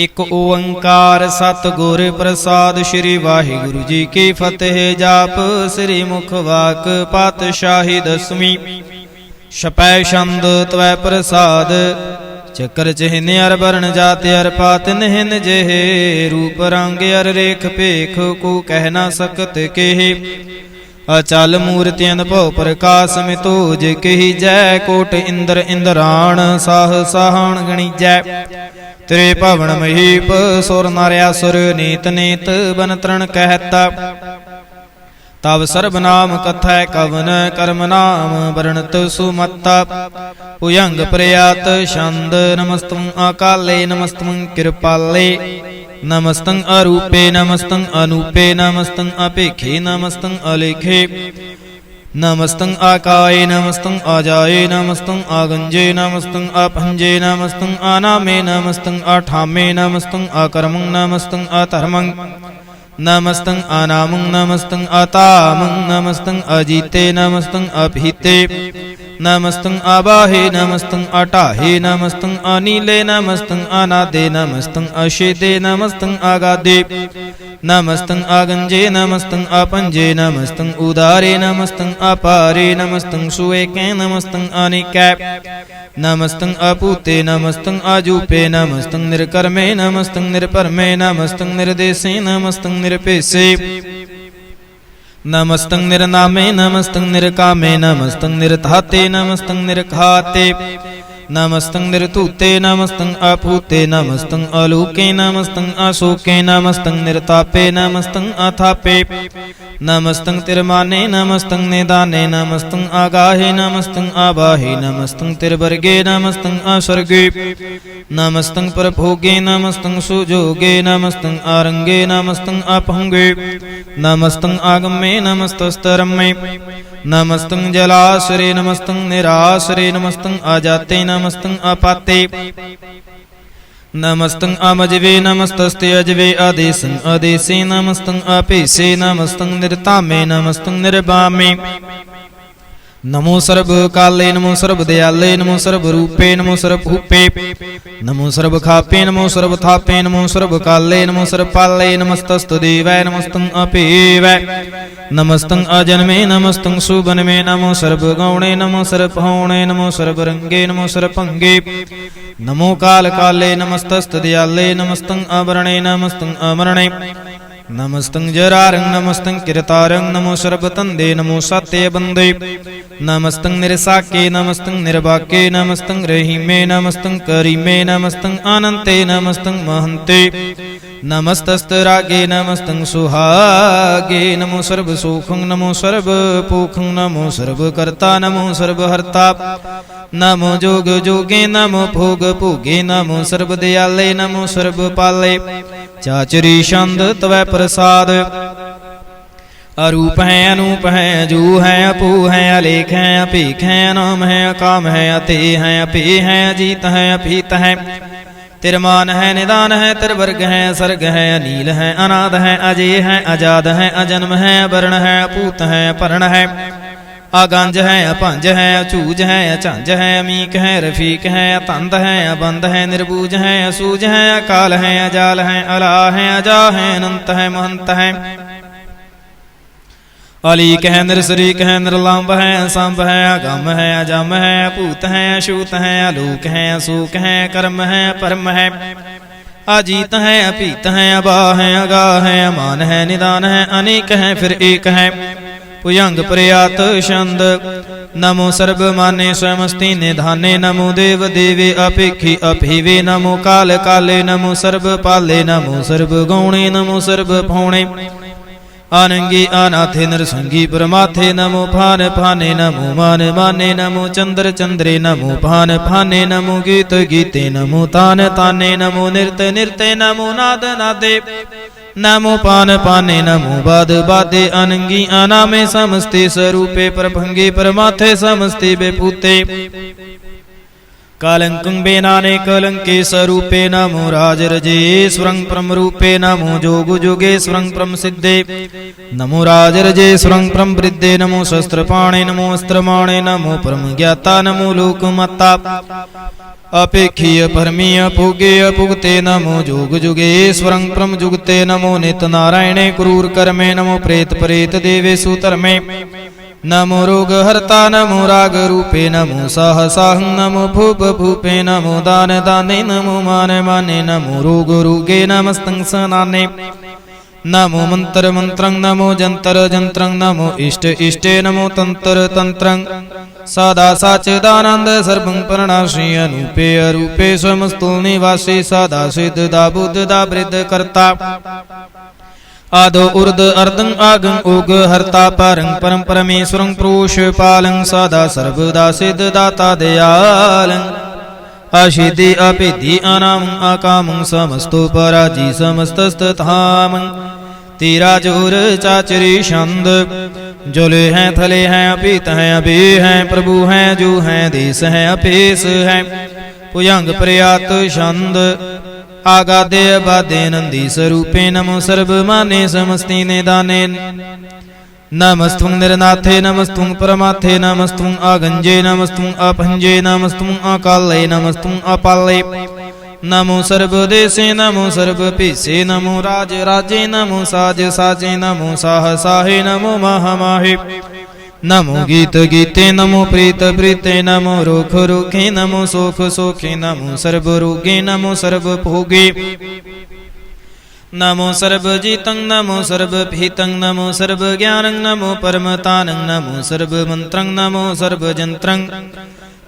एक ओंकार सतगुर प्रसाद श्री वाहिगुरु जी की फतेह जाप श्री मुख वाक पातशाही दसवीं छपै छंद त्वै प्रसाद चक्र चिन्ह अर वर्ण जाति अर पात निहन जेहे रूप रंग अर रेख पेख को कह न सकत केहे अचल मूर्ति अनुभव प्रकाश मितोज कही जय कोट इंद्र इंद्राण साह साहण गणिजै तेरे भवन महीप सुर नार्यासुर नीत नीत बन तरण कहता तब सर्वनाम कथै कवन कर्म नाम वर्णत सुमत्ता उयंग प्रयात छंद नमस्तं अकाले नमस्तं कृपाले नमस्तं अरूपे नमस्तं अनूपे नमस्तं अपेखे नमस्तं अलेखे नमस्तं आकाय नमस्तं आजाय नमस्तं आगंजे नमस्तं अपंजे नमस्तं आनामे नमस्तं आठामे नमस्तं अकर्मं नमस्तं अधर्मं नमस्तं अनामं नमस्तं अतामं नमस्तं अजीते नमस्तं अभीते नमस्तं आबाहे नमस्तं अटाहे नमस्तं अनीले नमस्तं अनादे नमस्तं अशेदे नमस्तं आगादे नमस्तं आगंजे नमस्तं अपंजे नमस्तं उदारे नमस्तं अपारे नमस्तं सुएके नमस्तं अनिकै नमस्तं अपूते नमस्तं आजूपे नमस्तं निर्कर्मे नमस्तं निर्परमे नमस्तं निर्देशे नमस्तं निरपेशे नमस्तं निर्नामे नमस्तं निर्कामे नमस्तं निर्धाते नमस्तं निर्घाते नमस्तं निर्तूते नमस्तं अपूते नमस्तं अलूके नमस्तं अशोके नमस्तं निर्तापे नमस्तं अथापे नमस्तं तिरमाने नमस्तं निदाने नमस्तं आगाहे नमस्तं आबाहे नमस्तं तिरवर्गे नमस्तं असर्गे नमस्तं परभोगे नमस्तं सुजोगे नमस्तं आरंगे नमस्तं अपहंगे नमस्तं आगमे नमस्तस्तरमे नमस्तं जलाश्रे नमस्तं निराश्रे नमस्तं अजाते नमस्तं अपाते नमस्तं अमजवे नमस्तस्ते अजवे आदेशं आदेशे नमस्तं अपेशे नमस्तं निर्तामे नमस्तं निर्वामे। नमो सर्व काले नमो सर्व दयाले नमो सर्व रूपे नमो सर्व भूपे नमो सर्व खापे नमो सर्व थापे नमो सर्व काले नमो सर्व पाले नमस्तस्तु देवाय नमस्तं अपेवै नमस्तं अजन्मे नमस्तं सुबनमे नमो सर्व गौणे नमो सर्व पौणे नमो सर्व रंगे नमो सर्व पंगे नमो काल काले नमस्तस्तु दयाले नमस्तं अवरणे नमस्तं अमरणे नमस्तं जरारं नमस्तं किरतारं नमो सर्वतन्दे नमो सत्य बंदे नमस्तं निरसाके नमस्तं निर्वाके नमस्तं रहीमे नमस्तं करीमे नमस्तं अनन्ते नमस्तं महन्ते नमस्तस्तरागे नमस्तं सुहागे नमो सर्वसुखं नमो सर्वपोखं नमो सर्वकर्ता नमो सर्वहर्ता नमो जोग जोगे नमो भोग भोगे नमो सर्वदयाले नमो सर्वपाले चाचरी छंद तवै प्रसाद। अरूप है अनूप है अजू है अपू है अलेख है अपीख है अनाम है अकाम है अते है अपे है अजीत है अपीत है तिरमान है निदान है तिरवर्ग है सर्ग है अनील है अनाद है अजय है अजाद है अजन्म है अवर्ण है अपूत है अपर्ण है आगंज है अपंज है अचूज है अचंज है अमीक है रफीक है अतंद है अबंद है निर्बूज है असूज है अकाल है अजाल है अला है अजा है अनंत है महंत है अलीक है निरसरीक है निर्लंब है असंभ है अगम है अजम है अपूत है अशूत है अलूक है असूक है कर्म है परम है अजीत है अपीत है अबा है अगा है अमान है निदान है अनेक है फिर एक है पुयंग प्रयात छंद। नमो सर्व माने स्वमस्ति निधाने नमो देव देवे अपेक्षी अभिवे नमो काल काले नमो सर्व पाले नमो सर्व गौणे नमो सर्व भौणे आनंगी अनाथे नरसंगी परमाथे नमो भान भाने नमो मान माने नमो चंद्र चंद्रे नमो भान भाने नमो गीत गीते नमो तान ताने नमो नृत्य नृत्य नमो नाद नादे नमो पान पाने नमो बाद बादे अनंगी अनामे समस्ते स्वरूपे प्रभंगे परमाथे समस्ते बेपूते कालंकं बेनाने कलंके स्वरूपे नमो राजरजेश्वरं परम रूपे नमो जोग जोगेश्वरं परम सिद्धे नमो राजरजेश्वरं परम वृद्धे नमो शस्त्रपाणे नमो अस्त्रमाणे नमो परम ज्ञाता नमो लोकमत्ता अपेक्षीय परमीय भोगेय भुगते नमो जोग जुगेश्वरं परम जुगते नमो नित नारायणे क्रूर कर्मे नमो प्रेत परेत देवेषु धर्मे नमो रोग हर्ता नमो राग रूपे नमो सहसाहं नमो भूप भूपे नमो दान दाने नमो मान माने नमो रोग रोगे नमस्तं सनाने नमो मंत्र मंत्रं नमो जंतर जंत्रं नमो इष्ट इष्टे नमो तंत्र तंत्रं सदा साचिदानंद सर्वं परणाशी अनूपे अरूपे स्वमस्तु निवासी सदा सिद्धदा बुद्धदा वृद्ध कर्ता आदो उर्द अर्दं आगं उग हर्ता परं परम परमेश्वरं पुरुष पालं सदा सर्वदा सिद्धदाता दयालं अशिद्धि अपिद्धि अनामं अकामं समस्तो पराजी समस्तस्तथामं तेरा जोर चाचरी छंद। जोले हैं थले हैं अपीत हैं अभी हैं प्रभु हैं जो हैं देश हैं अपेस है पुयंग प्रयात छंद। आगादे बादे नंदी स्वरूपे नमो सर्व माने समस्ति निदाने नमस्तुं निरनाथे नमस्तुं परमाथे नमस्तुं आगंजे नमस्तुं अपंजे नमस्तुं अकाले नमस्तुं अपाले नमो सर्वदेशे नमो सर्वपीसे नमो राज राजे नमो साज साजे नमो साह साहे नमो महामाहे नमो गीत गीते नमो प्रीत प्रीते नमो रोख रोखे नमो सोख सोखे नमो सर्व रोगे नमो सर्व भोगे नमो सर्वजितं नमो सर्वभीतं नमो सर्वज्ञानं नमो परमतानं नमो सर्वमन्त्रं नमो सर्वजन्त्रं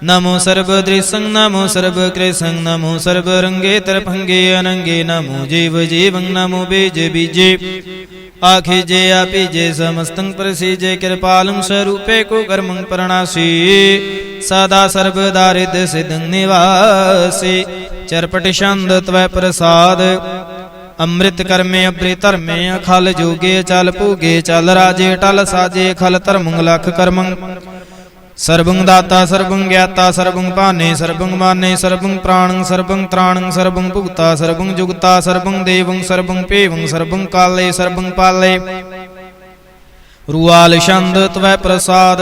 नमो सर्वदृशं नमो सर्वकृशं नमो सर्वरंगे तरफंगे अनंगे नमो जीव जीवं नमो बीज बीजे आखिजे अपीजे समस्तं प्रसीजे कृपालं स्वरूपे को कर्मं प्रणासी सदा सर्वदा हृदय सिद्धं निवासी चरपट छंद त्वै प्रसाद। अमृत कर्मे अभृत धर्मे अखल जोगे चल पूगे चल राजे टल साजे खल धर्मं लख कर्मं ਸਰਬੰ ਦਾਤਾ ਸਰਬੰ ਗਿਆਤਾ ਸਰਬੰ ਭਾਨੇ ਸਰਬੰ ਮਾਨੇ ਸਰਬੰ ਪ੍ਰਾਣੰ ਸਰਬੰ ਤ੍ਰਾਣੰ ਸਰਬੰ ਭੁਗਤਾ ਸਰਬੰ ਜੁਗਤਾ ਸਰਬੰ ਦੇਵੰ ਸਰਬੰ ਭੇਵੰ ਸਰਬੰ ਕਾਲੇ ਸਰਬੰ ਪਾਲੇ। ਰੂਆਲ ਛੰਦ ਤਵੈ ਪ੍ਰਸਾਦ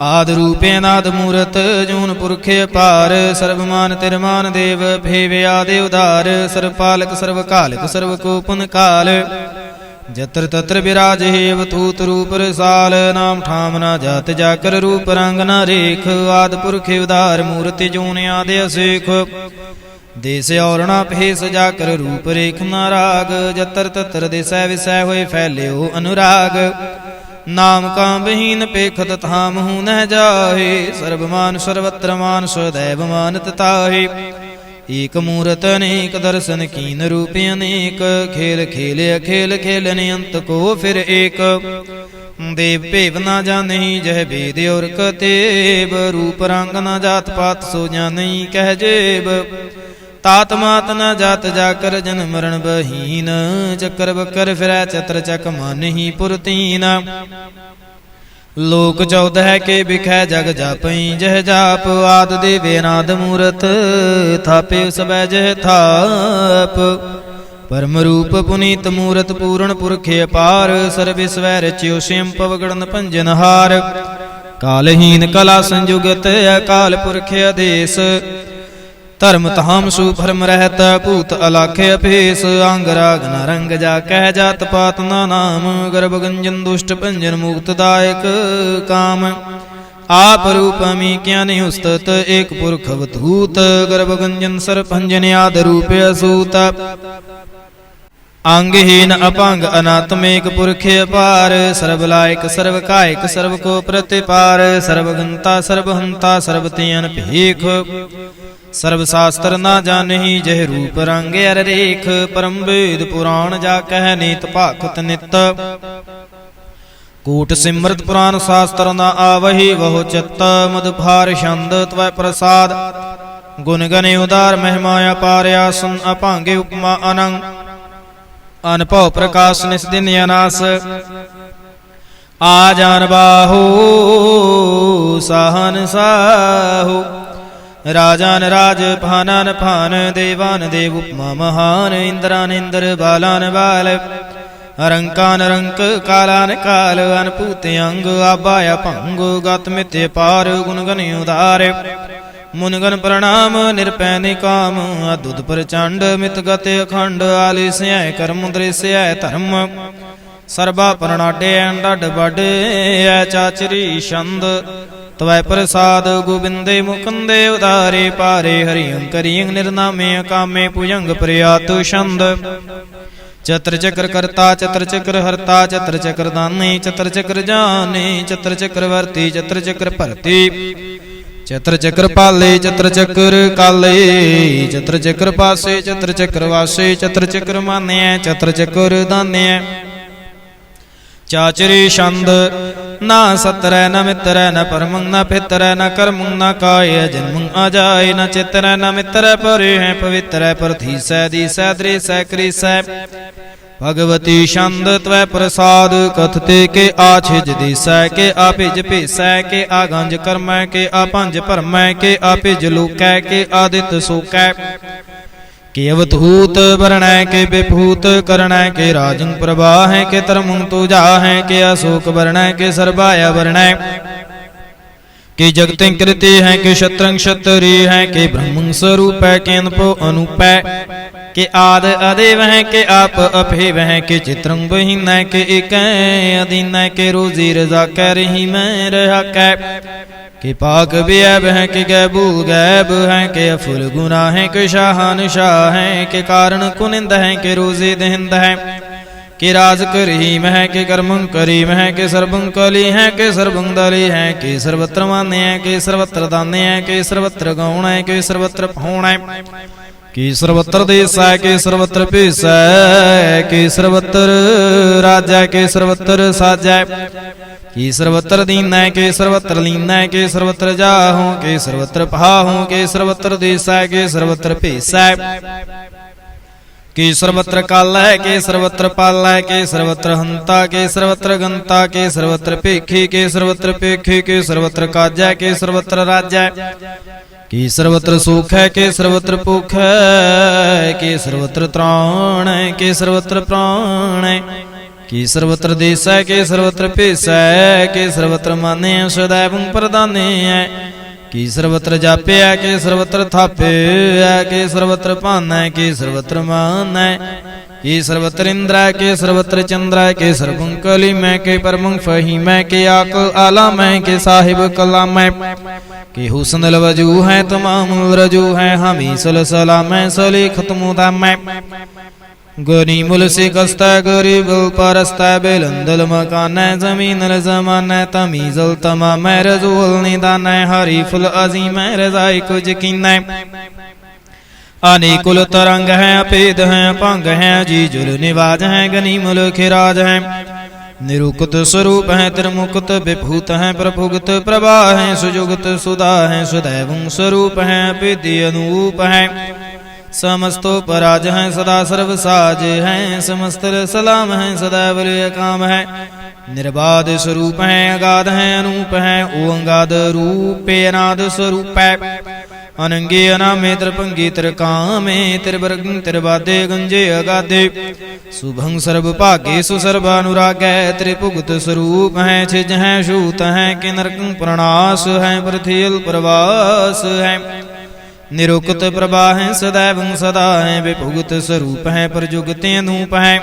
ਆਦ ਰੂਪੇ ਨਾਦ ਮੂਰਤ ਜੂਨ ਪੁਰਖੇ ਪਾਰ। ਸਰਬਮਾਨ ਤਿਰਮਾਨ ਦੇਵ ਭੇਵ ਆਦਿ ਉਧਾਰ। ਸਰਬ ਪਾਲਕ ਸਰਬ ਕਾਲਕ ਸਰਬ ਕੋ ਪੁਨ ਕਾਲ। ਜਤਰ ਤਤਰ ਬਿਰਾਜ ਹੈ ਅਵਤੂਤ ਰੂਪ ਰਸਾਲ। ਨਾਮ ਠਾਮ ਨਾ ਜਾਤ ਜਾਕਰ ਰੂਪ ਰੰਗ ਨਾ ਰੇਖ। ਆਦ ਪੁਰਖੇ ਉਧਾਰ ਮੂਰਤਿ ਜੂਨ ਆਦਿ ਅਸੇਖ। ਦੇਸ ਔਰ ਨਾ ਭੇਸ ਜਾਕਰ ਰੂਪ ਰੇਖ ਨਾ ਰਾਗ। ਜਤਰ ਤਤਰ ਦਿਸੈ ਵਿਸੈ ਹੋਏ ਫੈਲਿਓ ਅਨੁਰਾਗ। ਨਾਮ ਕਾਮ ਬਹੀਨ ਪੇਖਤ ਥਾਮਹੁ ਨਹਿ ਜਾਹੇ। ਸਰਬ ਮਾਨ ਸਰਵਤਰ ਮਾਨ ਸदैव ਮਾਨਤ ਤਾਹੇ। ਏਕ ਮੂਰਤ ਅਨੇਕ ਦਰਸ਼ਨ ਕੀਨ ਰੂਪ ਅਨੇਕ। ਖੇਲ ਖੇਲ ਅਖੇਲ ਖੇਲਨ ਅੰਤ ਕੋ ਫਿਰ ਏਕ। ਦੇਵ ਭੇਵ ਨਾ ਜਾਣਹੀ ਜਹ ਬੇਦ ਔਰ ਕਤੇਬ। ਰੂਪ ਰੰਗ ਨਾ ਜਾਤ ਪਾਤ ਸੋ ਜਾਣਹੀ ਕਹਿ ਜੇਬ। ਤਾਤ ਮਾਤ ਨਾ ਜਾਤ ਜਾਕਰ ਜਨ ਮਰਨ ਬਹੀਨ। ਚੱਕਰ ਬੱਕਰ ਫਿਰੈ ਚਤਰ ਚੱਕ ਮਾਨਹੀ ਪੁਰਤੀਨ। ਲੋਕ 14 ਕੇ ਬਿਖੈ ਜਗ ਜਾਪਈ ਜਹ ਜਾਪ। ਆਦ ਦੇਵੇ ਨਾਦ ਮੂਰਤ ਥਾਪੇ ਸਬੈ ਜਹ ਥਾਪ। ਪਰਮ ਰੂਪ ਪੁਨੀਤ ਮੂਰਤ ਪੂਰਨ ਪੁਰਖ ਅਪਾਰ। ਸਰਬ ਸਵੈ ਰਚਿਓ ਸਿਮ ਪਵਗੜਨ ਭੰਜਨ ਹਾਰ। ਕਾਲਹੀਨ ਕਲਾ ਸੰਜੁਗਤ ਅਕਾਲ ਪੁਰਖ ਆਦੇਸ। ਧਰਮ ਧਾਮ ਸੁਭਰਮ ਰਹਿਤ ਭੂਤ ਅਲਾਖ ਅਭੇਸ। ਅੰਗ ਰਾਗ ਨ ਰੰਗ ਜਾ ਕਹਿ ਜਾਤ ਪਾਤ ਨਾ ਨਾਮ। ਗਰਭ ਗੰਜਨ ਦੁਸ਼ਟ ਭੰਜਨ ਮੁਕਤ ਦਾਇਕ ਕਾਮ। ਆਪ ਰੂਪ ਅਮੀ ਕਿਆ ਨਹੀਂ ਉਸਤਤ ਏਕ ਪੁਰਖ ਅਵਧੂਤ। ਗਰਭ ਗੰਜਨ ਸਰ ਭੰਜਨ ਆਦ ਰੂਪ ਅਸੂਤ। ਅੰਗਹੀਨ ਅਭੰਗ ਅਨਾਤਮੇਕ ਪੁਰਖ ਅਪਾਰ। ਸਰਬ ਲਾਇਕ ਸਰਬ ਕਾਇਕ ਸਰਬ ਕੋ ਪ੍ਰਤਿਪਾਰ। ਸਰਬ ਗੰਤਾ ਸਰਬ ਹੰਤਾ ਸਰਬ ਤਿਆਨ ਭੇਖ। ਸਰਬ ਸ਼ਾਸਤਰ ਨਾ ਜਾਣਹੀ ਜਹ ਰੂਪ ਰੰਗ ਅਰ ਰੇਖ। ਪਰਮ ਵੇਦ ਪੁਰਾਣ ਜਾ ਕਹਿ ਨੀਤ ਭਾਖਤ ਨਿਤ। ਕੂਟ ਸਿਮਰਤ ਪੁਰਾਨ ਸ਼ਾਸਤਰ ਨਾ ਆਵਹੀ ਬਹੁ ਚਿੱਤ। ਮਦਭਾਰ ਛੰਦ ਤਵੈ ਪ੍ਰਸਾਦ ਗੁਣ ਗਨੇ ਉਦਾਰ ਮਹਿਮਾ ਅਪਾਰ। ਆਸਨ ਅਭਾਂਗੇ ਉਪਮਾ ਅਨੰਗ ਅਨਭਉ ਪ੍ਰਕਾਸ਼ ਨਿਸ ਦਿਨ ਅਨਾਸ। ਆ ਜਾਨ ਬਾਹੂ ਸਾਹਨ ਸਾਹੂ। ਰਾਜਾਨ ਰਾਜ ਭਾਨਨ ਭਾਨ ਦੇਵਾਨ ਦੇਵ ਉਪਮਾ ਮਹਾਨ। ਇੰਦਰਾਨ ਇੰਦਰ ਬਾਲਾਨ ਬਾਲ ਰੰਕਾਨ ਰੰਕ ਕਾਲਾਨ ਕਾਲ। ਅਨਭੂਤ ਅੰਗ ਆਬਾਇਆ ਭੰਗ ਗਤ ਮਿਤ ਪਾਰ। ਗੁਣ ਗਨ ਉਦਾਰ ਮੁਨਗਨ ਪ੍ਰਣਾਮ ਨਿਰਪੈ ਨਿਕਾਮ। ਅਦੁੱਤ ਪ੍ਰਚੰਡ ਮਿਤ ਗਤ ਅਖੰਡ। ਆਲਿਸਿਐ ਕਰਮ ਦ੍ਰਿਸਿਐ ਧਰਮ। ਸਰਬਾ ਪ੍ਰਣਾਡੇ ਡੱਡ ਵੱਡੇ ਚਾਚਰੀ ਛੰਦ ਤਵੈ ਪ੍ਰਸਾਦ। ਗੋਬਿੰਦੇ ਮੁਕੰਦੇ ਉਦਾਰੇ ਪਾਰੇ। ਹਰਿ ਕਰਿ ਨਿਰਨਾਮੇ ਕਾਮੇ ਭੁਜੰਗ ਪ੍ਰਿਆਤ ਛੰਦ। ਚਤਰ ਚਕਰ ਕਰਤਾ ਚਤਰ ਚਕਰ ਹਰਤਾ ਚਤਰ ਚਕਰ ਦਾਨੀ ਚਤਰ ਚਕਰ ਜਾਨੇ ਚਤਰ ਚਕਰ ਵਰਤੀ ਚਤਰ ਚਕਰ ਭਰਤੀ। ਚਤਰ ਚਕਰ ਪਾਲੇ ਚਤਰ ਚਕਰ ਕਾਲੇ ਚਤਰ ਚਕਰ ਪਾਸੇ ਚਤਰ ਚਕਰ ਵਾਸੇ ਚਤਰ ਚਕਰ ਮਾਨਿਐ ਚਤਰ ਚਕਰ ਦਾਨਿਐ। ਚਾਚਰੀ ਛੰਦ ਨਾ ਸਤਰੈ ਨ ਮਿੱਤਰੈ ਨ ਪਰਮੰ ਨ ਪਿਤਰੈ ਨ ਕਰਮੰ ਨ ਕਾਇ। ਜਨਮੰ ਅਜਾਇ ਨ ਚਿਤਰੈ ਨ ਮਿੱਤਰੈ ਪਰੇ ਹੈ ਪਵਿੱਤਰੈ ਪ੍ਰਥੀਸੈ ਦੀਸੈ ਦ੍ਰਿਸੈ ਕ੍ਰਿਸੈ। ਭਗਵਤੀ ਛੰਦ ਤਵੈ ਪ੍ਰਸਾਦ ਕਥਤੇ ਕੇ ਆਛਿਜ ਦੀਸੈ। ਕੇ ਆਪਿਜ ਭੇਸੈ ਕੇ ਆਗੰਜ ਕਰਮੈ ਕੇ ਆਪੰਜ ਭਰਮੈ ਕੇ ਆਪਿਜ ਲੋਕੈ ਕੇ ਆਦਿਤ ਸੋਕੈ। ਕੇ ਅਵਧੂਤ ਵਰਣੈ ਕੇ ਵਿਭੂਤ ਕਰਣੈ ਕੇ ਰਾਜੰ ਪ੍ਰਵਾਹੈ ਕੇ ਧਰਮੰ ਤੁਜਾਹੈ ਕੇ ਅਸ਼ੋਕ ਵਰਣੈ ਕੇ ਸਰਬਾਇਆ ਵਰਣੈ। ਕੇ ਜਗਤਿ ਕ੍ਰਿਤੀ ਹੈ ਕੇ ਸ਼ਤਰੰ ਸ਼ਤਰੀ ਹੈ ਕੇ ਬ੍ਰਹਮੰ ਸਰੂਪੈ ਕੇ ਅਨਪੋ ਅਨੂਪੈ। ਕੇ ਆਦ ਅਦੇਵ ਹੈ ਕੇ ਆਪ ਅਭੇਵ ਹੈ ਕੇ ਚਿਤਰੰ ਬਹੀਨੈ ਕੇ ਏਕੈ ਅਦੀਨੈ ਕੇ ਰੋਜ਼ੀ ਰਜ਼ਾ ਕੈ ਰਹੀ ਮੈਂ ਰਹਾ ਕੈ। ਕਿ ਪਾਕ ਬਿਐਬ ਹੈ ਕਿ ਗੈਬੂ ਗੈਬ ਹੈ ਕਿ ਅਫੁਲ ਗੁਨਾ ਹੈ ਕਿ ਸ਼ਾਹਨ ਸ਼ਾਹ ਹੈ ਕਿ ਕਾਰਨ ਕੁਨਿੰਦ ਹੈ ਕਿ ਰੋਜ਼ੇ ਦਹਿੰਦ ਹੈ। ਕਿ ਰਾਜ ਕਰੀਮ ਹੈ ਕਿ ਕਰਮੰ ਕਰੀਮ ਹੈ ਕਿ ਸਰਬੰ ਕਲੀ ਹੈ ਕਿ ਸਰਬੰ ਦਲੀ ਹੈ ਕਿ ਸਰਵਤਰ ਮਾਨਿ ਹੈ ਕਿ ਸਰਵਤਰ ਦਾਨਿ ਹੈ ਕਿ ਸਰਵਤਰ ਗਾਉਣ ਹੈ ਕਿ ਸਰਵਤਰ ਪਾਉਣ ਹੈ। ਕਿ ਸਰਵਤਰ ਦੇਸੈ ਕਿ ਸਰਵਤਰ ਭੇਸੈ ਕਿ ਸਰਵਤਰ ਰਾਜੈ ਕਿ ਸਰਵਤਰ ਸਾਜੈ। ਕਿ ਸਰਵਤਰ ਦੀਨੈ ਕਿ ਸਰਵਤਰ ਲੀਨੈ ਕਿ ਸਰਵਤਰ ਜਾਹੂ ਕਿ ਸਰਵਤਰ ਪਹਾਹੂ ਕਿ ਸਰਵਤਰ ਦੇਸੈ ਕਿ ਸਰਵਤਰ ਭੇਸੈ। कि सर्वत्र कालै के सर्वत्र पालै के सर्वत्र हंता के सर्वत्र गंता के सर्वत्र पेखी के सर्वत्र पेखी के सर्वत्र काजै के सर्वत्र राजै कि सर्वत्र सुख है के सर्वत्र भुख है कि सर्वत्र त्राण है के सर्वत्र प्राण है कि सर्वत्र देश है के सर्वत्र भेष है के सर्वत्र माने सदैव प्रदाने है कि सर्वत्र जापे है के सर्वत्र थापे है के सर्वत्र पान है के सर्वत्र मान है कि सर्वत्र इंद्र है के सर्वत्र चंद्र है के सर्वं कली में के परमं फहीम है के आक आलम है के साहिब कलाम है कि हुस्न वजू है तमाम रजू है हमी सलाम है सलीखत मुदाम है गनी मुल से कस्ता गरीब परस्ता बेलंदल मकान है जमीन जमान है तमीजल तमाम है रजूल निदान है हरीफुल अजीम है रजाई कुछ कीन है अनेकुल तरंग है अपेद है पंग है जीजुल निवाज है गनी मुल खिराज है निरुक्त स्वरूप है त्रिमुक्त विभूत है प्रभुगत प्रभा है सुजुगत सुधा है सुदैव स्वरूप है विधि अनूप है समस्तो पराज है सदा सर्व साज है समस्त सलाम है सदा बलिय काम है निर्बाध स्वरूप है अगाध है अनूप है ओंगाद रूपे अनाद स्वरूप है अनंगे अनामे त्रिपंगी त्रिकामे त्रिवर्ग त्रिवादे गंजे अगाधे शुभं सर्व भागे सुसर्वानुरागै त्रिपुगत स्वरूप है छिज है शूत है कि नरकं प्रणाश है पृथ्वी प्रवास है निरुक्त प्रभा है सदैव सदा है विभुगत स्वरूप है प्रजुगते अनूप है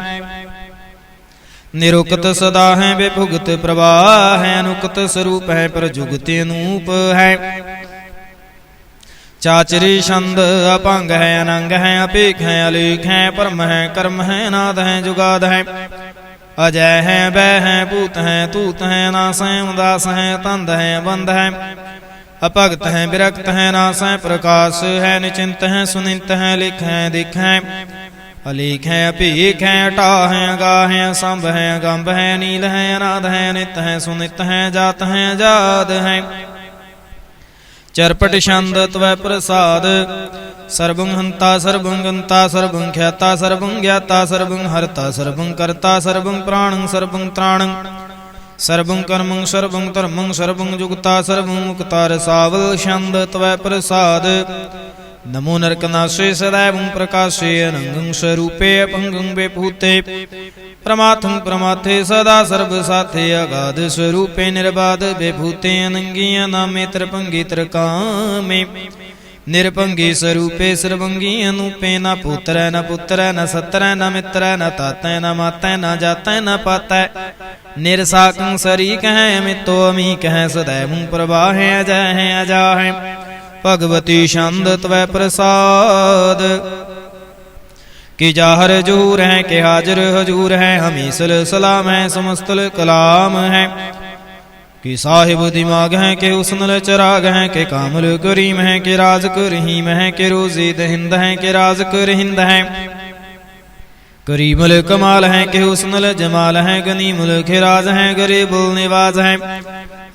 निरुक्त सदा है विभुगत प्रभा है अनुक्त स्वरूप है प्रजुगते अनूप है चाचरी छंद अपंग है अनंग है अपेख है अलेख है परम है कर्म है नाद है जुगाद है अजय है वह है भूत है तूत है नास है उदास है तंद है बंद है अपगत है विरक्त है नास है प्रकाश है निचिंत है सुनित है लिख है दिख है अलीख है अपीख है अटा है अगा है असंभ है अगंभ है नील है अनाद है नित है सुनित है जात है आजाद है चरपट छंद त्वै प्रसाद सर्वं हंता सर्वं गंता सर्वं ख्याता सर्वं ज्ञाता सर्वं हरता सर्वं कर्ता सर्वं प्राणं सर्वं त्राणं सर्वं कर्मं सर्वं धर्मं सर्वं जुगता सर्वं मुक्ता रसावल छंद त्वै प्रसाद नमो नरकनाशे सदैव प्रकाशे अनंगं स्वरूपे अपंगं विभूते प्रमाथं प्रमाथे सदा सर्वसाथे अगाध स्वरूपे निर्बाध विभूते अनंगी अनामे त्रिपंगी त्रिकामे निरपंगी स्वरूपे सर्वंगी अनूपे न पुत्र न सत्र न मित्र न तातै न मातै न जातै न पातै निरसाकं शरीक है अमितो अमीक है सदैव प्रभा है अजय है अजा है भगवती छंद त्वै प्रसाद कि जाहर जहूर है के हाजर हजूर है हमीसल सलाम है समस्तल कलाम है कि साहिब दिमाग है के हुस्नल चराग है के कामल करीम है के राज करहीम है के रोजी दहिंद है के राज करहिंद है करीमल कमाल है के हुस्नल जमाल है गनीमुल खिराज है गरीबुल निवाज है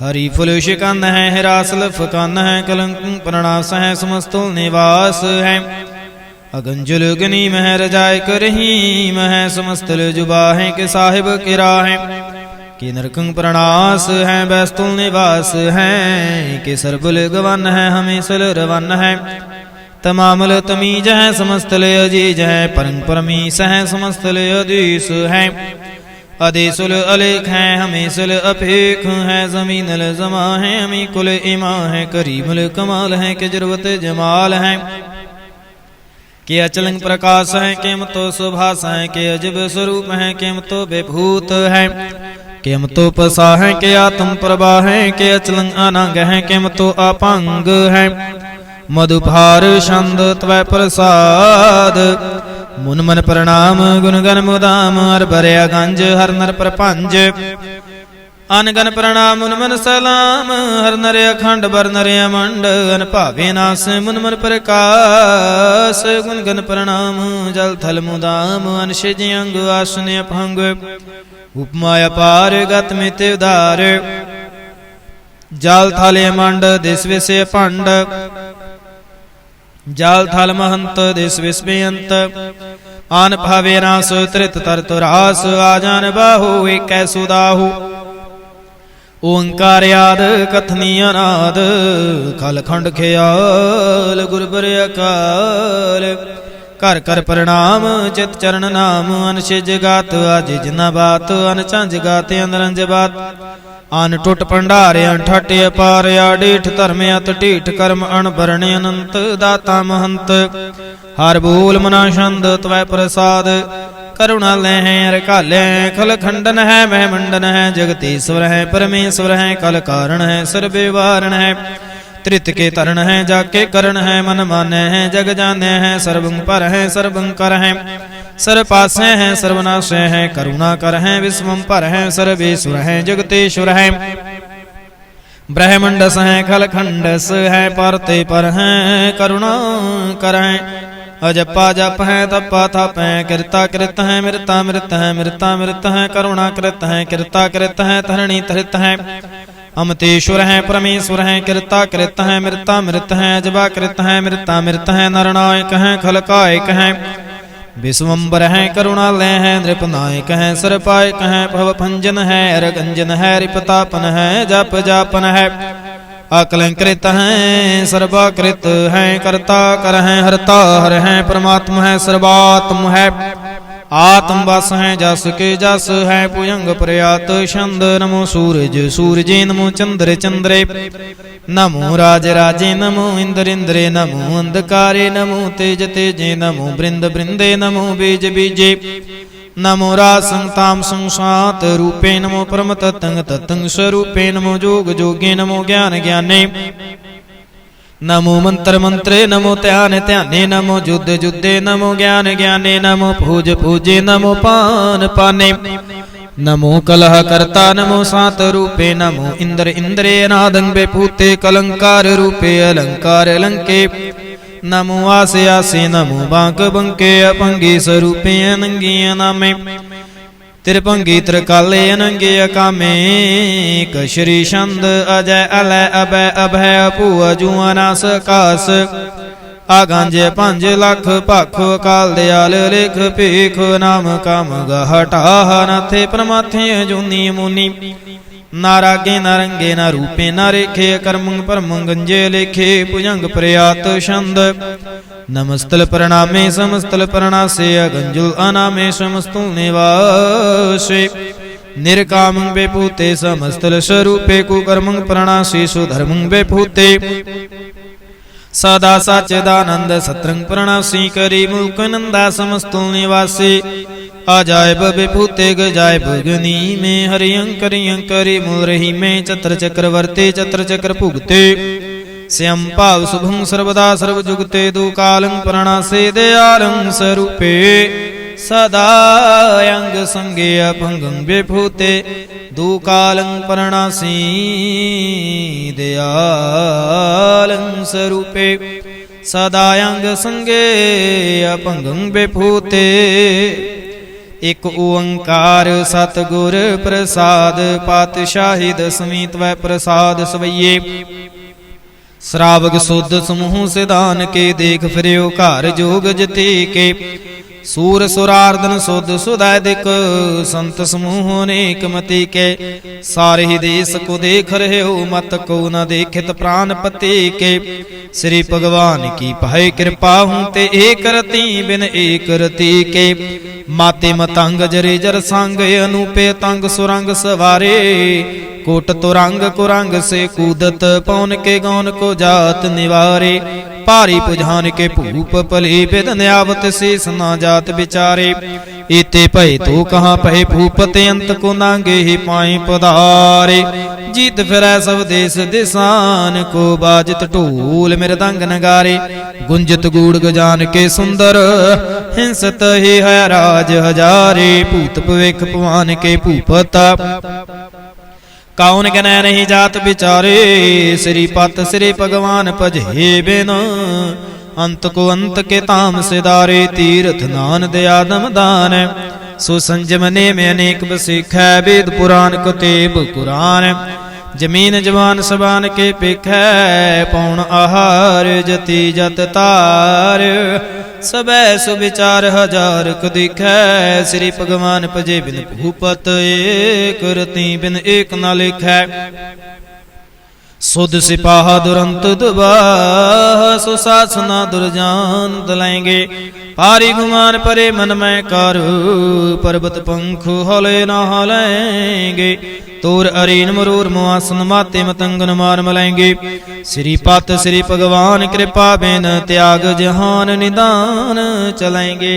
हरीफुल शिकंद है हिरासल फकंद है कलंक प्रणास है समस्तुल निवास है अगंजुल गनीम है रजाय करहीम है समस्तल जुबा है के साहिब किरा है कि नरकं प्रणास है बैस्तुल निवास है कि सरबुल गवन है हमेशल रवन है तमामल तमीज है समस्तल अजीज है परं परमीस है समस्तल अधीश है अदेसुल अलेख है हमेशल अपेख है जमीनल जमा है अमी कुल इमा है करीमुल कमाल है कि जरूरत जमाल है कि अचलंग प्रकाश है किम तो सुभाष है कि अजब स्वरूप है किम तो विभूत है किम तो पसा है कि आत्म प्रभा है कि अचलंग अनंग है किम तो अपंग है मधुभार छंद त्वै प्रसाद मुन मन प्रणाम गुणगन मुदाम हर भरया गंज हर नर प्रपंज अनगन प्रणाम मुन मन सलाम हर नर अखंड बर नर मंड अन भावे नास मुन मन प्रकाश गुणगन प्रणाम जल थल मुदाम अनशिज अंग आसन अभंग उपमा अपार गत मित उदार जाल थाले मंड दिस विषय पंड जाल थल महंत दिस विस्मयंत आन भावे नास त्रित तरत रास आजान बाहु एक सुदाहु ओंकार आद कथनी अनाद खल खंड ख्याल गुरबर अकाल कर कर प्रणाम चित चरण नाम अनशिज गात आज जिना बात अनचंज गाते अनरंज बात अन टुट भंडारे अनठट अपार आडीठ धर्म अत ढीठ कर्म अणबरण अनंत दाता महंत हर बोल मना छंद त्वै प्रसाद करुणा ले है अरकाले खल खंडन है मह मंडन है जगतीश्वर है परमेश्वर है कल कारण है सर्वे वारण है त्रित के तरण है जाके करण है मन माने है जग जाने हैं सर्वं पर है सर्वं कर है सर्व पासे है सर्वनाशे है करुणा कर है विश्वं पर है सर्वेश्वर है जगतेश्वर है ब्रह्मंडस है खल खंडस है परते पर है करुणा कर है अजपा जप है तपा थप है कृता कृत है मृता मृत है मृता मृत है करुणा कृत है कृता कृत है धरणी धृत है अमतेश्वर है परमेश्वर है कृता कृत है मृता मृत है अजबा कृत है मृता मृत है नरनायक है खलकायक है विश्वम्बर है करुणालय है नृपनायक है सरपायक है भव भंजन है अरगंजन है रिपतापन है जप जापन है अकलंकृत है सर्वाकृत है कर्ता कर है हरता हर है परमात्मा है सर्वात्म है आत्म बस है जस के जस है पुयंग प्रयात छंद नमो सूरज सूरजे नमो चंद्र चंद्रे नमो राज राजे नमो इंद्र इंद्रे नमो अंधकारे नमो तेज तेजे नमो बृंद बृंदे नमो बीज बीजे नमो राज संताम संसात रूपे नमो परम ततंग ततंग स्वरूपे नमो जोग जोगे नमो ज्ञान ज्ञाने नमो मंत्र मंत्रे नमो ध्यान ध्याने नमो युद्ध युद्धे नमो ज्ञान ज्ञाने नमो पूज पूजे नमो पान पाने नमो कलह करता नमो सात रूपे नमो इंद्र इंद्रे नादंग बेपूते कलंकार रूपे अलंकार अलंके नमो आसे आसे नमो बांक बंके अपंगी स्वरूपे अनंगी नामे त्रिभंगी त्रिकाले अनंगे अकामे कशरी छंद अजय अलय अभय अभय अभू अजू अनास कास आगांजे 5 लाख पख अकाल दयाल लेख भीख नाम काम गहटाह नाथे परमाथे अजूनी मुनि नारागे नारंगे ना रूपे ना रेखे कर्मंग परमंग गंजे लेखे भुजंग प्रयात छंद नमस्तल प्रणामे समस्तल प्रणासे अगंजुल अनामे समस्तुल निवासे निर्कामं बेपूते समस्तल स्वरूपे कुकर्मं प्रणासी सुधर्मं बेपूते सदा सच्चिदानंद सत्रंग प्रणासी करी मुल्क नंदा समस्तुल निवासी अजायब बेपूते गजायब गनी में हरियंकरी मूल रही में चत्र चक्रवर्ती चत्र चक्र भुगते श्याम भाव शुभं सर्वदा सर्वजुगते दो कालं प्रणासे दयालं स्वरूपे सदा अंग संगे अभंगं विभूते दो कालं प्रणासी दयालं स्वरूपे सदा अंग संगे अभंगं विभूते एक ओंकार सतगुर प्रसाद पातशाही दसवीं त्वै प्रसाद सवैये श्रावक सुध समूह सिधान के देख फिरो घर जोग जते के सूर सुरार्दन सुध सुदैदिक संत समूह अनेक मति के सारे ही देश को देख रहे हो मत को न देखित प्राण पति के श्री भगवान की पाए कृपा हूँ ते एक रति बिन एक रति के माते मतंग जरे जर संग अनुपे तंग सुरंग सवारे कोट तुरंग कुरंग से कूदत पौन के गौन को जात निवारे पारी पुजान के भूप पले बिदन आवत शेष ना जात बिचारे इते भय तो कहाँ पहे भूपते अंत को नांगे ही पाए पधारे जीत फिरै सब देश दिशान को बाजित ढोल मृदंग नगारे गुंजत गूढ़ गजान के सुंदर हिंसत ही है राज हजारे भूत भविख पवान के भूपता कौन गनै नहीं जात बिचारे श्रीपत श्री भगवान भजे बिन अंत को अंत के ताम सिदारे तीर्थ नान दयादम दान सो संजमने में अनेक बसिख है वेद पुराण कुतेब कुरान जमीन जवान सबान के पिख है पौन आहार जति जत तार सबै सुविचार हजारक दिखै। श्री भगवान भजे बिन भूपत एक रति बिन एक न लिखै। सुध सिपाहा दुरंत दुबाह सुशासना दुर्जान दलाएंगे। पारी गुमान परे मन में कारू पर्वत पंख हौले न हौलेंगे। तोर अरीन मरूर मुआसन माते मतंगन मार मलेंगे। श्रीपत श्री भगवान कृपा बिन त्याग जहान निदान चलेंगे।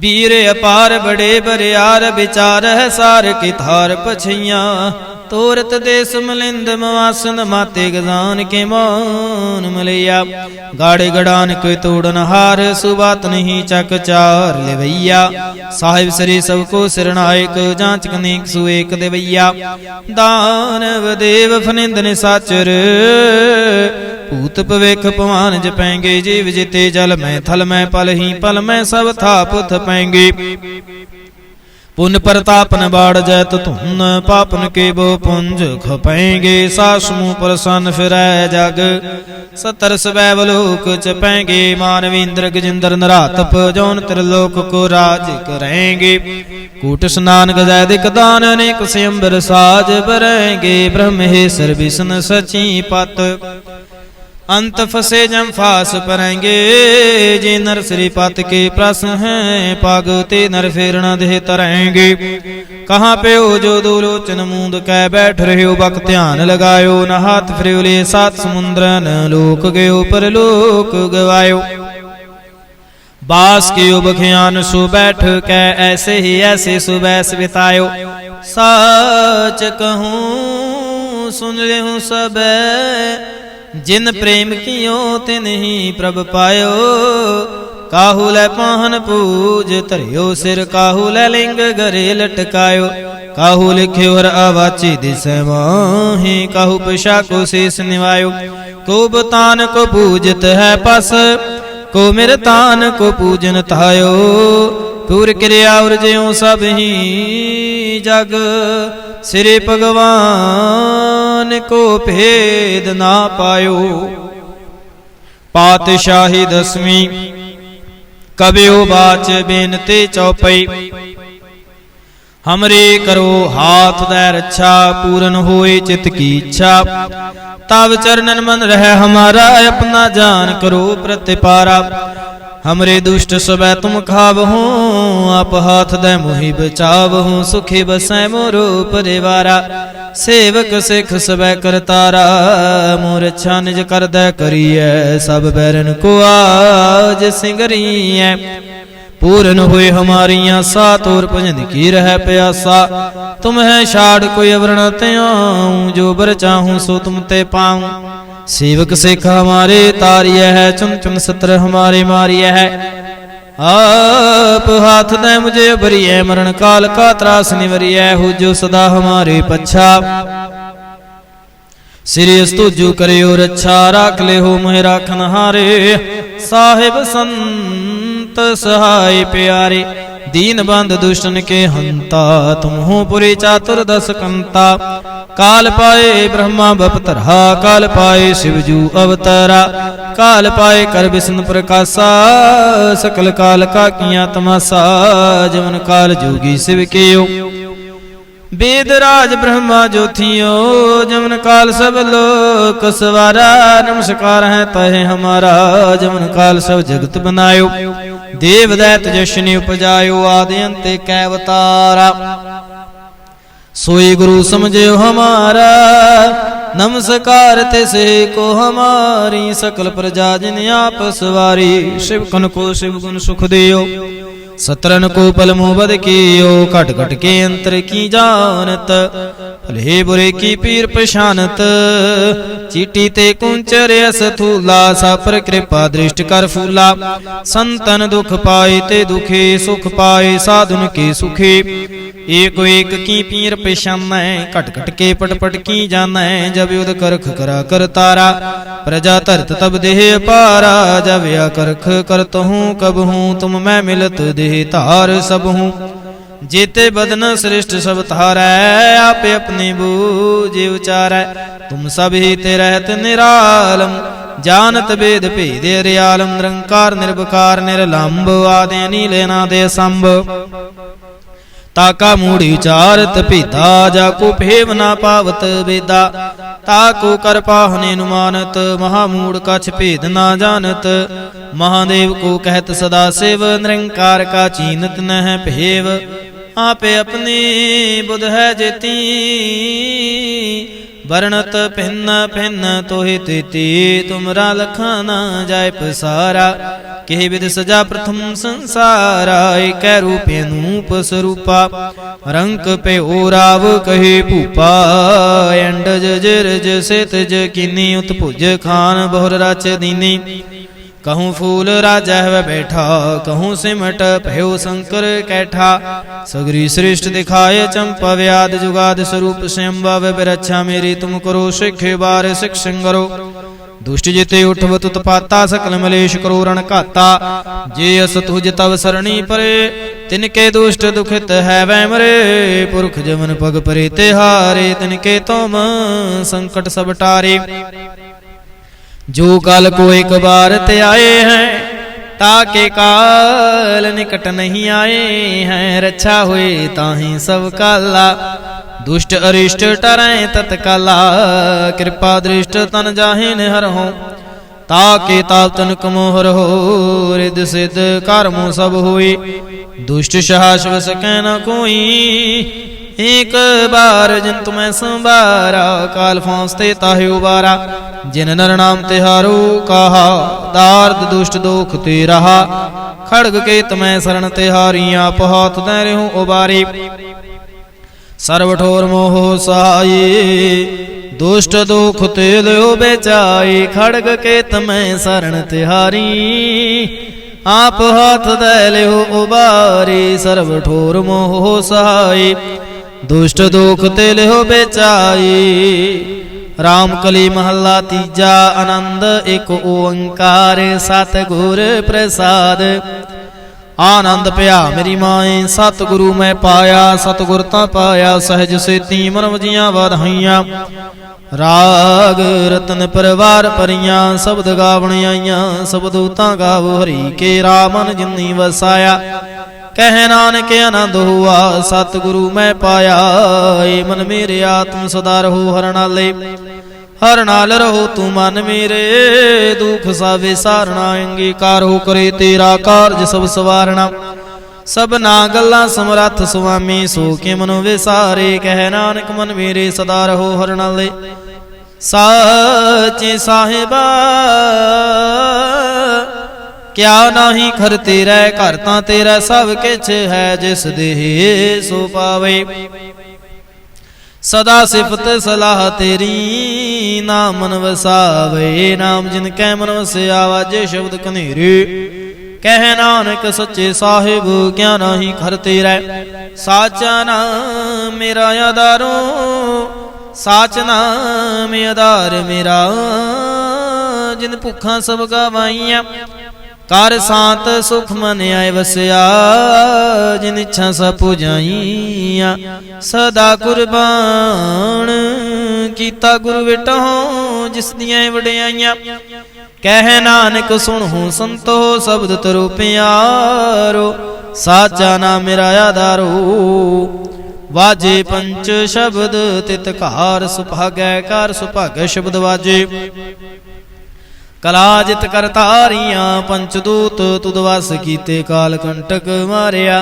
वीर अपार बड़े बरियार विचार है सार की थार पछैया। तोरत देश मलिंद मवासन माते गजान के मान मलैया। गाड़े गड़ान के तोड़न हार सुबात नहीं चक चार लेवैया। साहिब श्री सबको सिरनायक जांच कनेक सुएक देवैया। दानव देव फनिंद निसाचर भूत भविख पवान जपेंगे। जीव जिते जल में थल में पल ही पल में सब थाप थपेंगे। पुन प्रतापन बाढ़ जैत धुन पापन के बो पुंज खपेंगे। सासमु प्रसन्न फिरै जग सतर स्वैवलोक चपेंगे। मानवेंद्र गजेंद्र नरातप जौन त्रिलोक को राज करेंगे। कूट स्नान गजैदिक दान अनेक स्वयंवर साज बरेंगे। ब्रह्म हे सर्विसन सची पत अंत फसे जम फास परेंगे। जे नर श्रीपत के प्रश्न हैं पागते नर फेर न दे तरेंगे। कहाँ पे हो जो दो लोचन मूंद कै बैठ रहे हो बक ध्यान लगायो। न हाथ फ्रियोले सात समुद्र न लोक गयो पर लोक गवायो। बास के बखियान सु बैठ कै ऐसे ही ऐसे सुबैस बितायो। साच कहूँ सुन ले हूँ सब जिन प्रेम कियो तिन ही प्रभ पायो। काहू लै पाहन पूज धरियो सिर काहू लै लिंग गरे लटकायो। काहू लिख्यो हर आवाची दिसै माही काहू पिशा को शेष निवायो। को बतान को पूजत है पस को मेरे तान को पूजन थायो। पूर क्रिया और ज्यों सब ही जग श्री भगवान को भेद ना पायो। पातशाही दसवीं कबियो बाच बेनते चौपई। हमरे करो हाथ दै रक्षा पूरन होए चित की इच्छा। तब चरणन मन रह हमारा अपना जान करो प्रतिपारा। हमरे दुष्ट सबै तुम खावहूँ आप हाथ दे मुहि बचावहूँ। सुखी बसै मोरो परिवारा सेवक सिख सबै करतारा। मोर अच्छा निज कर दे करिए सब बैरन को आज सिंगरिए। पूरन हुए हमारियां सात और भजन की रह प्यासा। तुम है छाड़ कोई अवरण त्याऊं जो बर चाहूं सो तुम ते पाऊं। सेवक सिख हमारे तारिय है चुन चुन सत्र हमारे मारिय है। आप हाथ दे मुझे भरिय मरण काल का त्रास निवरिय हो जो सदा हमारे पच्छा। श्री स्तुजु करे और अच्छा राख ले हो मोह राखन हारे। साहिब संत सहाय प्यारे दीन बंद दुष्टन के हंता। तुम हो पुरी चातुर दस कंता। काल पाए ब्रह्मा बपतरा काल पाए शिवजू अवतरा। काल पाए कर विष्णु प्रकाशा सकल काल का किया तमाशा। जवन काल जोगी शिव कियो वेद राज ब्रह्मा ज्योतियो। जमन काल सब लोक सवारा नमस्कार है तहे हमारा। जमन काल सब जगत बनायो देव दैत जशनि उपजायो। आदि अंत कै अवतारा सोई गुरु समझो हमारा। नमस्कार तिसे को हमारी सकल प्रजा जिन आप सवारी। शिव कन को शिव गुण सुख दियो सतरन को पल मुबद कियो। घट घट के अंतर की जानत भले बुरे की पीर पशानत। चीटी ते कुंचर अस थूला सा पर कृपा दृष्ट कर फूला। संतन दुख पाए ते दुखे सुख पाए साधुन के सुखे। एक एक की पीर पेशान घट घट के पट पट की जाना। जब युद्ध करख करा कर तारा प्रजा तरत तब देह पारा। जब या करख करत हूँ कब हूँ तुम मैं मिलत देह तार सब हूँ। जेते बदन श्रेष्ठ सब थारै आप अपने बूझे उचारै। तुम सब ही ते रहत निरालम ਜਾਨਤ ਵੇਦ ਭੇਦ ਰਿਆਲਮ ਨਿਰੰਕਾਰ ਨਿਰਵਕਾਰ ਨਿਰਲੰਭ ਆਦਿ ਨੀਲੇ ਨਾਦੇ ਸੰਭ ਤਾਕਾ ਮੂੜੀ ਉਚਾਰਤ ਭੇਦਾ ਜਾਕੋ ਭੇਵ ਨਾ ਪਾਵਤ ਵੇਦਾ ਤਾਕੋ ਕਰ ਪਾਹਨੇ ਅਨੁਮਾਨਤ ਮਹਾਮੂੜ ਕਛ ਭੇਦ ਨਾ ਜਾਣਤ ਮਹਾਦੇਵ ਕੋ ਕਹਿਤ ਸਦਾ ਸਿਵ ਨਿਰੰਕਾਰ ਕਾ ਚੀਨਤ ਨਹਿ ਭੇਵ आपे अपनी बुध है जेती वर्णत भिन्न भिन्न तोहि तेती तुमरा लखा न जाय पसारा के विद सजा प्रथम संसारा एक रूपे नूप स्वरूपा रंक पे ओराव कहे भूपा अंडज जरज सेतज किनी उत्भुज खान बहुर राच दीनी कहूँ फूल राजा है बैठा कहूँ सिमट भयो शंकर कैठा सगरी श्रेष्ठ दिखाए चंपा व्याद जुगाद स्वरूप स्वयं विरक्षा मेरी तुम करो सिख बार सिख सिंगरो दुष्ट जिते उठव तुत पाता सकल मलेश करो रण घाता जे अस तुझ तव सरणी परे तिनके दुष्ट दुखित है वै मरे पुरख जमन पग परे तिहारे तिनके तुम संकट सब टारे जो काल को एक बार ते आए हैं ताके काल निकट नहीं आए हैं रक्षा हुए ताहि सब काला दुष्ट अरिष्ट टरें तत्काला कृपा दृष्ट तन जाहिन हर हो ताके ताप तन कमोहर हो रिद सिद्ध कर्मो सब हुई दुष्ट सहास वस कै न कोई एक बार जिन तुम्हें संबारा काल फांसते ताहे उबारा जिन नर नाम तिहारो कहा दार्द दुष्ट दोख ते रहा खड़ग के तुम्हें शरण तिहारियां पहात दे रहूं उबारी सर्वठोर मोह सहाये दुष्ट दोख ते लो बेचाई खड़ग के तुम्हें शरण तिहारी आप हाथ दे लो उबारी सर्वठोर मोह सहाय दुष्ट दुख ते लिहो बेचाई राम कली महला तीजा आनंद एक ओंकार सतगुर प्रसाद आनंद पया मेरी माए सतगुरु मैं पाया सतगुर ता पाया सहज सेती मन वजियां वाधाइयां राग रतन परवार परियां शब्द गावण आईयां सब दूतां गावो हरि के रामन जिन्नी वसाया कह नानक आनंद हुआ सतगुरु मैं पाया मन मेरे आत्म सदा रहो हर नाले हर नाल रहो तू मन मेरे दुख सावे सारना अंगीकार हो करे तेरा कार्य सब सवारना सब ना गल्ला समरथ स्वामी सो के मनो विसारे कह नानक मन मेरे सदा रहो हर नाले साचे साहिबा क्या नाही घर तेरा घर तां तेरा सब किछ है जिस देह सो पावे सदा सिफत सलाह तेरी नाम मन वसावे नाम जिन कै मन वसिया वाजे शब्द कनेरे कह नानक सच्चे साहिब क्या नाही घर तेरा साचा नाम मेरा आधारो साच नाम आधार मेरा जिन भुखा सब गवाइया कर सांत सुख मन आए वसिया जिन इच्छा सा पुजाइया सदा कुर्बान कीता गुरु बेटा हो जिस दियां वडियाइयां कह नानक सुन हो संतो शब्द तरो प्यारो साचा ना मेरा आधारो वाजे पंच शब्द तितकार सुभागै कार सुभागै शब्द वाजे कलाजित करतारियां पंचदूत तुद वस कीते काल कंटक मारिया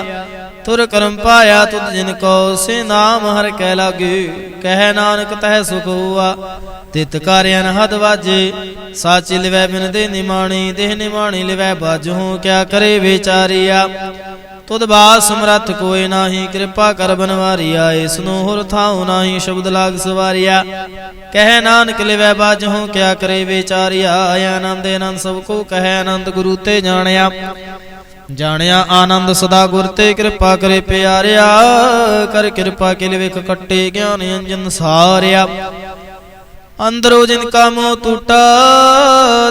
तुर करम पाया तुद जिनको से नाम हर कह लागे कह नानक तह सुख हुआ तित कार्यन हद वाजे साची लिवै बिन दे निमाणी देह निमाणी लिवै बाजू क्या करे बेचारिया तुद बास समरथ कोई नाही कृपा कर बनवारिया इसनो हुर थाऊ नाही शब्द लाग सवारिया कह नानक लिवै बाजहूं क्या करे बेचारिया आनंद आनंद सबको कह आनंद गुरु ते जानिया जानिया आनंद सदा गुर ते कृपा करे प्यारिया कर कृपा के लिविक कट्टे ज्ञान अंजन सारिया अंदरो जिनका मोह टूटा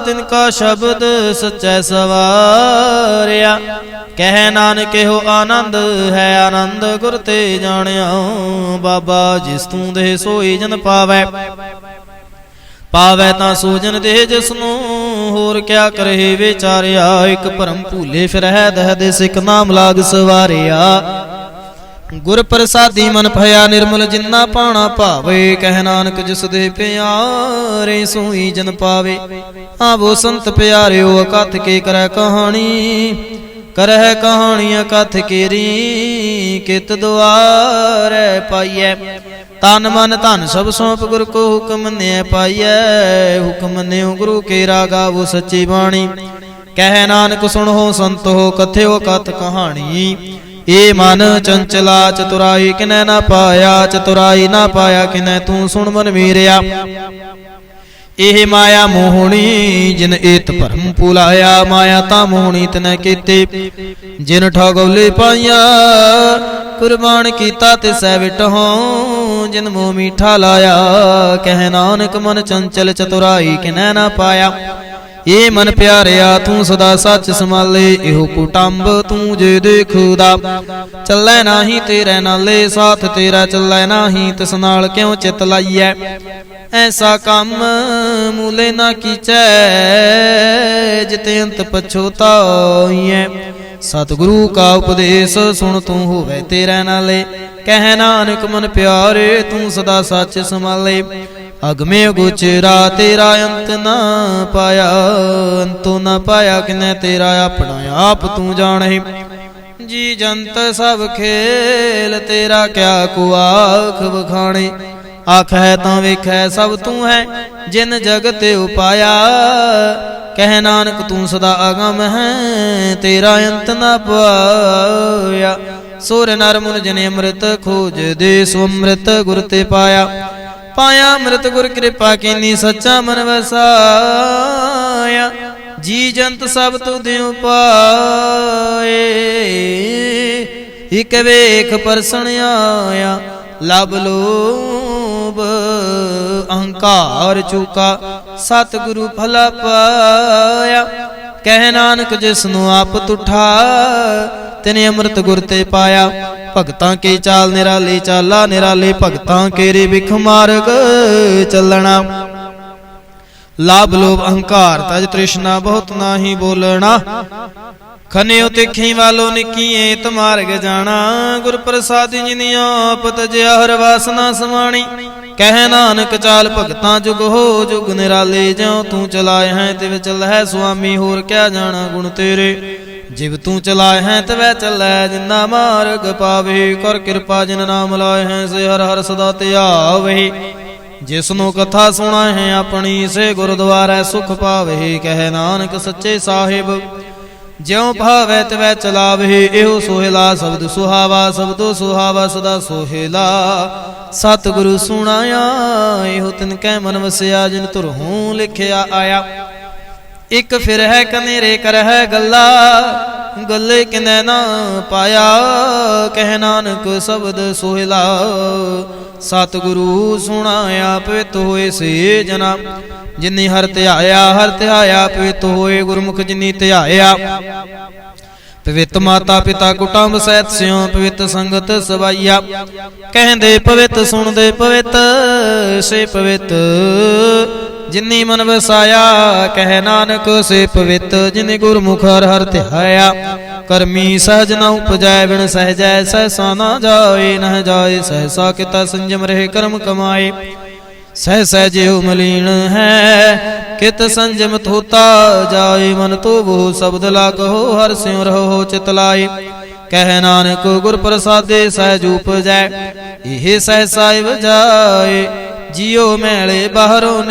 तिनका शब्द सच्चा सवारिया कह नानक हो आनंद है आनंद गुर ते जानिया बाबा जिस तू दे सोई जन पावै पावै तां सो जन दे जिसनों होर क्या करे विचारिया। एक भरम भूले फिर है दह दे सिख नाम लाग सवारिया। गुर प्रसादी मन भया निर्मल जिन्ना पाना भावे। कह नानक जिस दे प्यारे सोई जन पावे। आवो संत प्यारियो अकथ के करह कहानी। करह कहानी अकथ केरी कित द्वार पाइय। तन मन धन सब सौंप गुर को हुक्म ने पाइय। हुक्म ने गुरु के रागा वो सच्ची बाणी। कह नानक सुनो संत हो कथ्यो कथ कहानी। ए मन चंचला चतुराई किनै ना पाया। चतुराई ना पाया किनै तू सुन मन मीरिया। एह माया मोहनी जिन एत भरम पुलाया। माया ता मोहनी तनै कीती जिन ठगौले पाइया। कुर्बान कीता तिसै विटहों जिन मोह मीठा लाया। कह नानक मन चंचल चतुराई किनै ना पाया। ये मन प्यारिया तू सदा सच संभाले। इहो कुटुंब तू जे देखदा। चलै नाही तेरे नाले साथ तेरा चलै नाही तिस नाल क्यों चित लाइयै। ऐसा काम मूले ना कीचै जिते अंत पछोताइयै। सतगुरु का उपदेश सुन तू होवे तेरे नाले। कह नानक मन प्यारे तू सदा सच संभाले। अगमे गोचरा तेरा अंत ना पाया। अंतो ना पाया किने तेरा अपना आप तू जाने। जी जंत सब खेल तेरा क्या को आख बखाने। आख है तां वेखै सब तू है जिन जगत उपाया। कह नानक तू सदा अगम है तेरा अंत ना पाया। सुर नर मुन जिन अमृत खोज दे सो अमृत गुर ते पाया। पाया अमृत गुर कृपा कीनी सच्चा मन वसाया। जी जंत सब तुध पाए। इक वेख परसण आया। लब लोभ अहंकार चूका सतगुरु भला पाया। कह नानक जिसनु आप तुठा तिने अमृत गुर ते पाया। भगतां की चाल निराली चाला निराली। भगतां केरी बिख मार्ग चलना। लाभ लोभ अहंकार तज तृष्णा बहुत नाही बोलना। खनियो तिखी वालो निकिए मार्ग जाना। गुर प्रसादी जिनि आप तजया हर वासना समाणी। कह नानक चाल भगतां जुग हो जुग निराले। ज्यों तू चलाए हैं तिव चल है स्वामी होर क्या जाना गुण तेरे। जिव तू चलाए हैं तवै चलै जिन्ना मार्ग पावे। कर कृपा जिन नाम लाए हैं से हर हर सदा त्यावे। जिसनु कथा सुनाए हैं अपनी से गुरुद्वारा सुख पावे। कह नानक सच्चे साहिब ज्यों भावै तवै चलावे। एहो सोहेला शब्द सुहावा शब्दो सुहावा सदा सोहेला। सतगुरु सुनाया एहो तिनकै मन वसिया। जिन तुरहूं लिखिया आया। एक फिर है कनेरे कर है गल्ला। गले किनै ना पाया। कह नानक शब्द सोहिला। सतगुरु सुनाया पवित होए से जना। जिन्नी हर ध्याया पवित होए गुरमुख जिन्नी ध्याया। पवित माता पिता कुटुंब सहित स्यों पवित संगत सवाइया। कहंदे पवित सुनदे पवित से पवित जिन्नी मन वसाया। कह नानक से पवित जिन्नी गुरमुख हर हर ध्याया। कर्मी सहज न उपजाए बिन सहजै सहसा न जाए। न जाए सहसा किता संयम रहे कर्म कमाए। सह सहजेव मलिन है कित संयम थोता जाए। मन तो वो शब्द लागो हर स्यों रहो चित लाए। कह नानक गुर प्रसादे सहज उपजै। यह सहसा जाए। जियो मैले बाहरों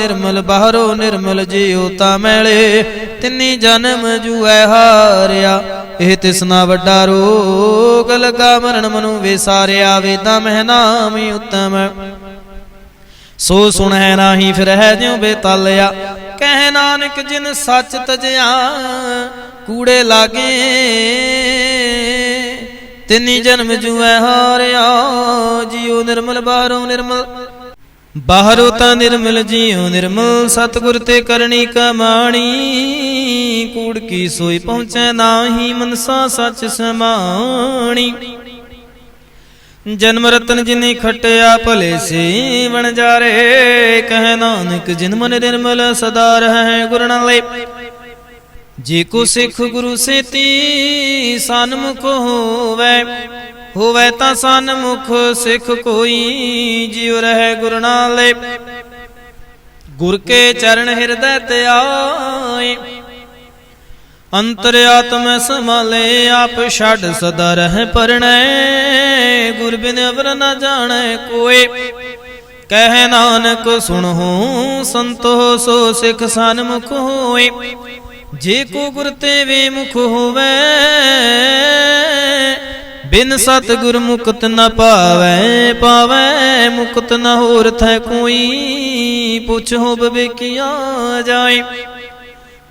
निर्मल जियो ता मैले। तिन्नी जन्म जुए हारिया। एह तिसना वड्डा रोग लगा मरण मनु विसारिया। वेदा मह नाम उत्तम सो सुनै नाही फिर है ज्यों बेतालिया। कह नानक जिन सच तजया कूड़े लागे। तिन्नी जन्म जुए हारिया। जियो निर्मल बाहरों ता निर्मल जियो निर्मल। सतगुर ते करनी कमाणी। कूड़ की सोई पहुँचे नाही मनसा सच समाणी। जन्म रतन जिनी खटिया भले से बन जारे। कह नानक जिन मन निर्मल सदा रहे गुरु न ले। जे को सिख गुरु से ती सन्मुख होवे ता सन्मुख सिख कोई जियो रहे गुरु न ले। गुर के चरण हृदय त्याए अंतर आत्म समाले। आप छड़ सदा रह परणे गुर बिन अवर न जाने कोय। कह नानक सुनहु संतो सो सिख सन्मुख होए। जे को गुर ते वे मुख होवे बिन सतगुर मुक्त न पावै। पावै मुक्त न होर थे कोई पुछो बबे किया जाए।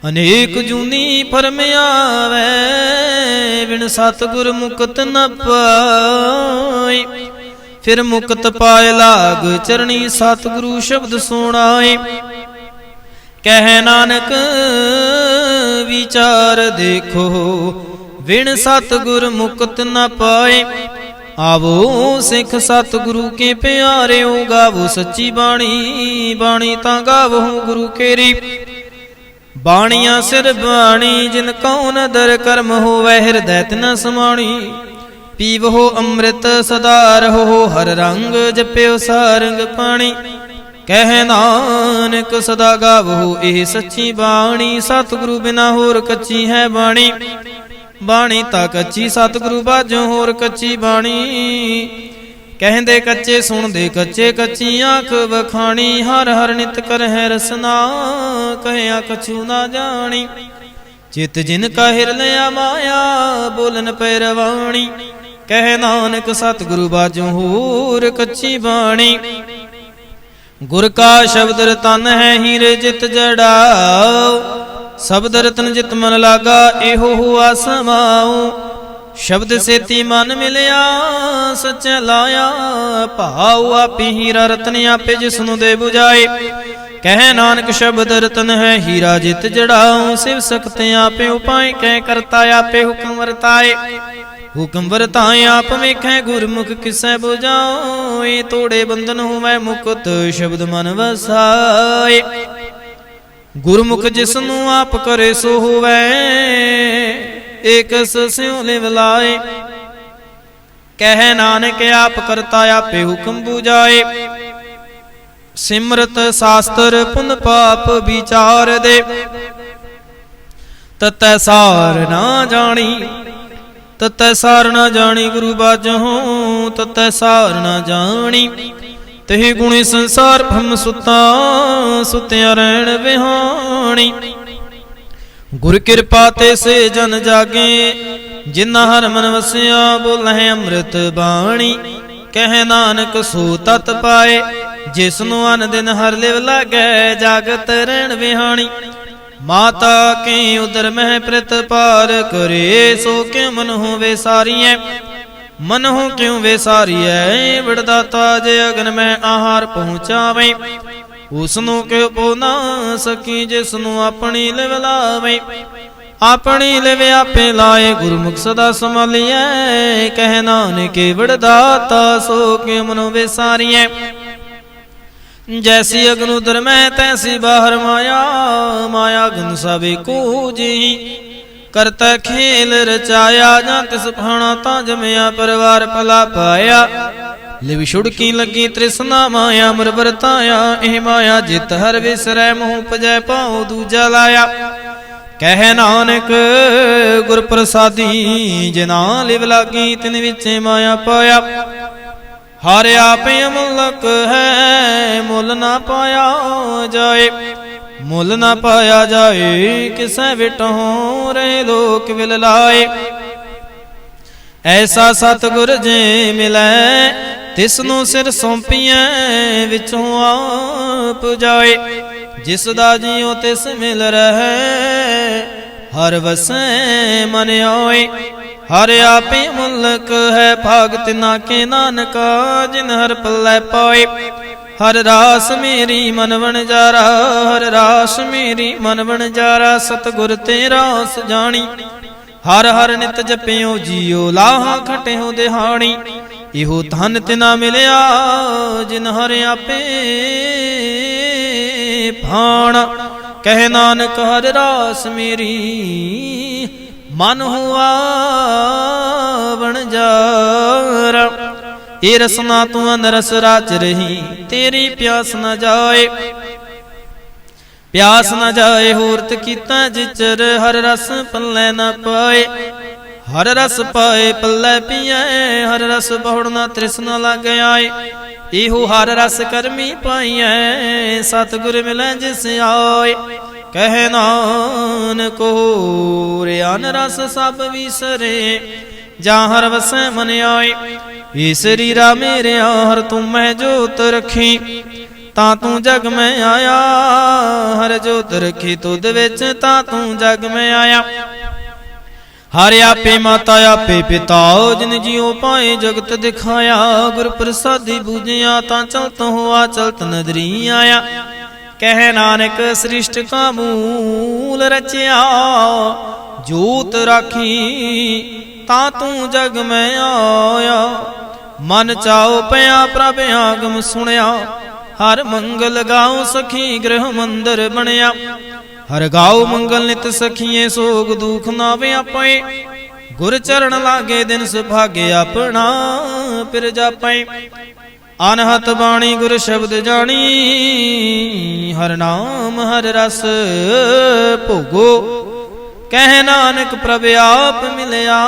अनेक जूनी परम आवे बिन सतगुर मुक्त न पाए। फिर मुक्त पाए लाग चरणी सतगुरु शब्द सुनाए। कह नानक विचार देखो बिन सतगुर मुक्त न पाए। आवो सिख सतगुरु के प्यारे गावो सच्ची बाणी। बाणी ता गावो गुरु केरी। बाणिया सिर बाणी जिन कौन दर कर्म होवै हृदय तिन समाणी। पीवहो अमृत सदा रहो हर रंग जप्यो सारंग पाणी। कह नानक सदा गावो एह सच्ची बाणी। सतगुरु बिना होर कच्ची है बाणी। बाणी ता कच्ची सतगुरु बाजो होर कच्ची बाणी। कहते कच्चे सुनते कच्चे कच्ची आँख बखानी। हर हर नित कर है रसना कहया कछु ना जानी। चित जिन का हिरलिया माया बोलन पैरवाणी। कह नानक सतगुरु बाजो होर कच्ची बाणी। गुर का शब्द रतन है हीरे जित जड़ाओ। शब्द रतन जित मन लागा एहो हुआ समाओ। शब्द सेती मन मिलया सच लाया। भाव आपी हीरा रतन आपे जिसनु दे बुझाए। कह नानक शब्द रतन है हीरा जित जड़ाऊं। शिव सकते आपे उपाय कह करता आपे हुक्म वरताए। हुक्म वरताए आप वेखें गुरमुख किसै बुझाओ। ये तोड़े बंधन हुए मुकुत शब्द मन वसाए। गुरमुख जिसनु आप करे सो हुए एक स्यों लिव लाए। कह नानक आप करता आपे हुक्म बुझाए। सिमरत शास्त्र पुन पाप विचार दे। ततै सार ना जानी। ततै सार ना जानी गुरु बाजहूं। ततै सार ना जानी तेहि गुणी संसार भम सुता। सुत्या रहन बिहानी। गुर कृपा ते से जन जागे जिन्ना हर मन वसिया। बोले अमृत बाणी कह नानक सो तत पाए। जिसनु अन दिन हर लिव लागे जागत रहन बिहानी। माता के उदर मह प्रत पार करे सो क्यों मन हो वे सारिय। मन हो क्यों वे सारिय बड़दाता जे अगन में आहार पहुँचावे। उसनु क्यों पो ना सकी जिसनु अपनी लिव लावे। अपनी लिव आपे लाए गुरमुख सदा संभालिए। कह नानक बड़दाता सो के मनो बेसारिए। जैसी अग्न उदर में तैसी बाहर माया। माया गन सबे को जी करता खेल रचाया। जा तिस भाणा ता जमया परिवार पला पाया। लिव छुड़की लगी तृष्णा माया मर बरताया। एह माया जित हर विसरै मोह पजै पाओ दूजा लाया। कह नानक गुर प्रसादी जिना लिव लागी तिन विचे माया पाया। हर आपे अमूलक है मुल ना पाया जाए। मुल ना पाया जाए किसै विटहों रहे लोक विल लाए। ऐसा सतगुर जे मिलै तिसनु सिर सौंपिए विचों आप जाए। जिस दा जियो तिस मिल रहे हर वसै मन आए। हर आपे मुल्क है भाग तिना के नानका जिन हर पल्लै पाए। हर रास मेरी मन बन जारा। हर रास मेरी मन बन जारा। सतगुर ते रास जानी। हर हर नित जपियो जियो लाहा खटियो दिहाड़ी। इहो धन तिना मिलिया जिन हर आपे भाणा। कह नानक हर रास मेरी मन हुआ बणजारा। ए रसना तू अनरस राच रही तेरी प्यास न जाए, प्यास न जाए होरत कीता जिचर हर रस पल्ले न पाए। हर रस पाए पल्ले पिए हर रस बहुड़ न तृष्णा लग आए। इहो हर रस करमी पाइए सतगुर मिले जिस आए। कह नानक होरे अन रस सब विसरे जा हर वसै मन आए। ये शरीरा मेरे हर तुम मैं जोत रखी ता तू जग में आया। हर जोत रखी तुद विच ता तू जग में आया। हर आपे माता आपे पिता जिन जियो पाए जगत दिखाया। गुर प्रसादी बूझिया ता चलत हुआ चलत नदरी आया। कह नानक सृष्ट का मूल रचया जोत राखी ता तू जग में आया। मन चाओ पया प्रभ आगम सुनया हर मंगल गाओ सखी गृह मंदिर बनया। हर गाओ मंगल नित सखिए सोग दुख ना व्यापे। गुर चरण लागे दिन सुभागे अपना फिर जापे। अनहत बाणी गुर शब्द जानी हर नाम हर रस भोगो। कह नानक प्रभ आप मिलया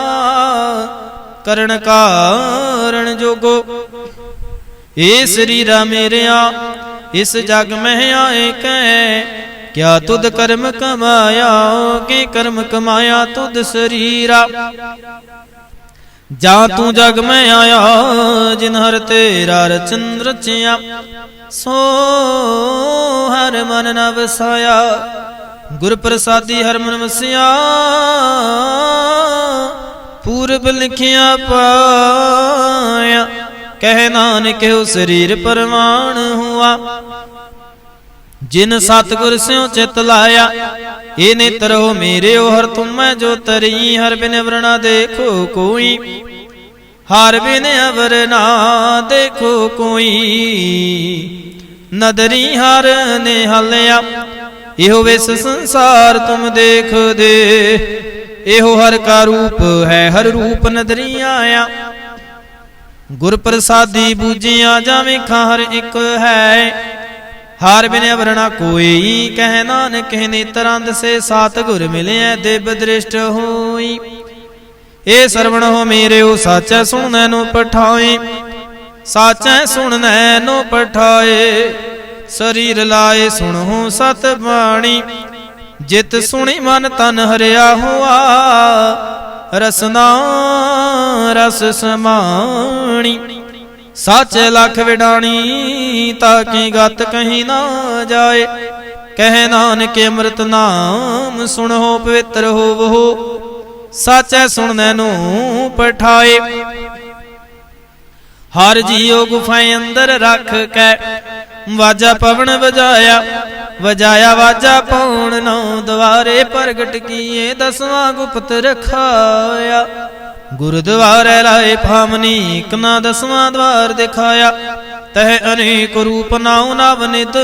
करण कारण जोगो। ए शरीरा मेरेया इस जग में आए कै क्या तुद कर्म कमाया के कर्म कमाया तुद शरीरा। जा तू जग में आया जिन हर तेरा रचन रचया। सो हर मन न वसाया गुर प्रसादी हर मन वसिया। पूर्व लिखिया पाया कह नानक हो शरीर परमाण हुआ। जिन सतगुर स्यों चित लाया ये नेत्र हो मेरे हो हर तुम मैं जो तरी। हर बिन अवर ना देखो कोई हर बिन अवर ना देखो कोई। नदरी हर ने हलिया इहो विस संसार तुम देख दे। इहो हर का रूप है हर रूप नदरी आया। गुर प्रसादी बूझिया जावे हर एक है हार बिन अवरना कोई। कह नानक नेत्रांत से सतगुर मिले दिव्य दृष्ट होई। ए सरवण हो मेरे ओ साचा सुन नो पठाए। साचा सुन नो पठाए शरीर लाए सुनो सत बाणी। जित सुनी मन तन हरिया हुआ रसना रस समाणी। सच लख विडाणी ताकि गत कहीं ना जाए। कह नानक अमृत नाम सुनो पवित्र हो वो सच सुनने नो पठाए। हर जियो गुफाएं अंदर रख के वाजा पवन बजाया। वजाया वाजा पौन नौ द्वारे प्रगट किए 10वां गुप्त रखाया। गुरुद्वारे लाए फामनी कना 10वां द्वार दिखाया। तह अनेक रूप नाउ नवनित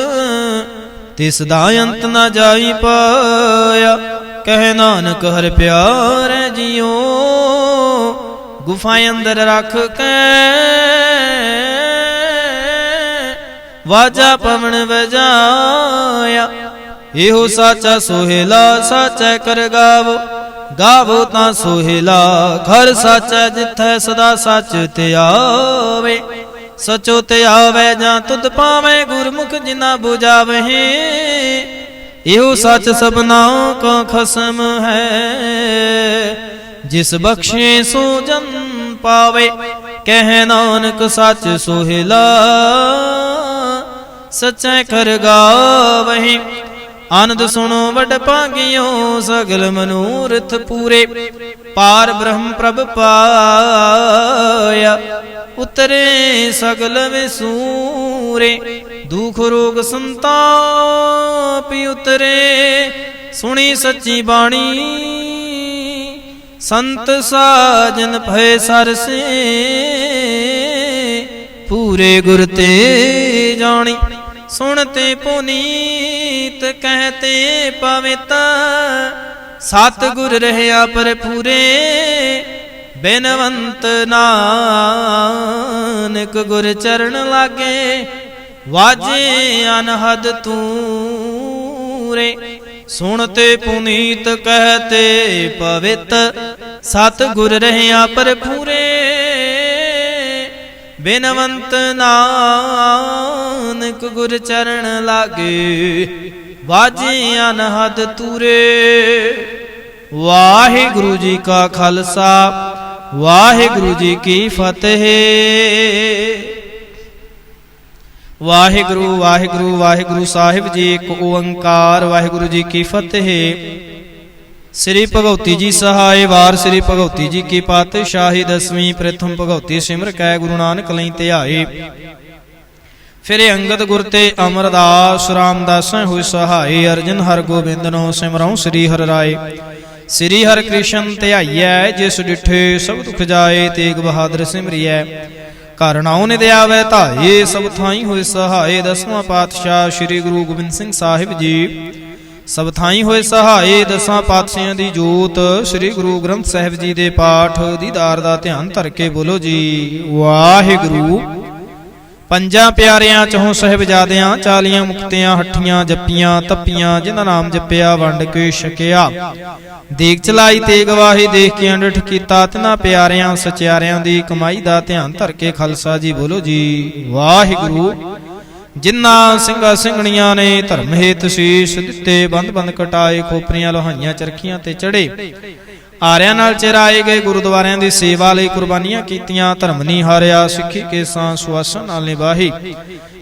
तिस दा अंत न जाई पाया। कह नानक हर प्यार जियो गुफाएं अंदर रख के वाजा पवन बजाया। एहो साचा सोहेला साचा कर गावो। गावो ता सोहेला घर साचा जिथै सदा सच ते आवे। सचो ते आवे जा तुद पावे गुरमुख जिना बुझावे। एहो सच सबना का खसम है जिस बख्शे सो जन पावे। कह नानक सच सोहेला सच्चा कर गावहि। आनंद सुनो वड भागियो सगल मनोरथ पूरे। पार ब्रह्म प्रभ पाया उतरे सगल विसूरे। दुख रोग संताप उतरे सुनी सच्ची बाणी। संत साजन भय सरसे पूरे गुर ते जानी। सुनते पुनीत कहते पवित, सतगुर रहया पर पूरे बिनवंत नानक गुर चरण लागे। वाजे अनहद तूरे, सुनते पुनीत कहते पवित, सतगुर रहया पर पूरे बिनवंत नानक गुर चरण लागे। वाजे अनहद तूरे। वाहिगुरु जी का खालसा, वाहिगुरु जी की फतेह। वाहिगुरु वाहिगुरु वाहिगुरु साहिब जी एक ओंकार। वाहिगुरु जी की फतेह। श्री भगवती जी सहाय वार। श्री भगवती जी की पातशाही दसवीं। प्रथम भगवती सिमर कै गुरु नानक लई ध्याए। फिर अंगद गुर ते अमरदास रामदास हुई सहाय। अर्जन हर गोबिंद नो सिमरऊं श्री हर राय। श्री हर कृष्ण ध्याइयै, जिस डिठे सब दुख जाए। तेग बहादुर सिमरियै, घर नाउ नित आवे धाए। सब थाई होए सहाय। दसवां पातशाह श्री गुरु गोबिंद सिंह साहिब जी सब थाई होए सहाय। दसां पातशाहां दी जोत श्री गुरु ग्रंथ साहिब जी दे पाठ दीदार दा ध्यान धर के बोलो जी वाहिगुरु। पंजा प्यारियां चहों साहिबजादियां, 40 मुक्तियां हठियां जपियां तपियां। जिन्हां नाम जपिया वंड के छकिया। देख चलाई तेग वाही, देख के अंडठ कीता। तिन्हां प्यारियां सचियारियां दी कमाई दा ध्यान धर के खालसा जी बोलो जी वाहिगुरु। जिन्ना ਸਿੰਘਾਂ ਸਿੰਘਣੀਆਂ ने धर्म हेत शीश दिते। बंद बंद कटाए, खोपरियां लोहाइयां चरखियां ते चढ़े। आरियां नाल चराए गए, गुरुद्वारियां दी सेवा लई कुर्बानियां कीतियां। धर्म नहीं हारिया, सिੱਖੀ केसां सुआसन नाल निभाही।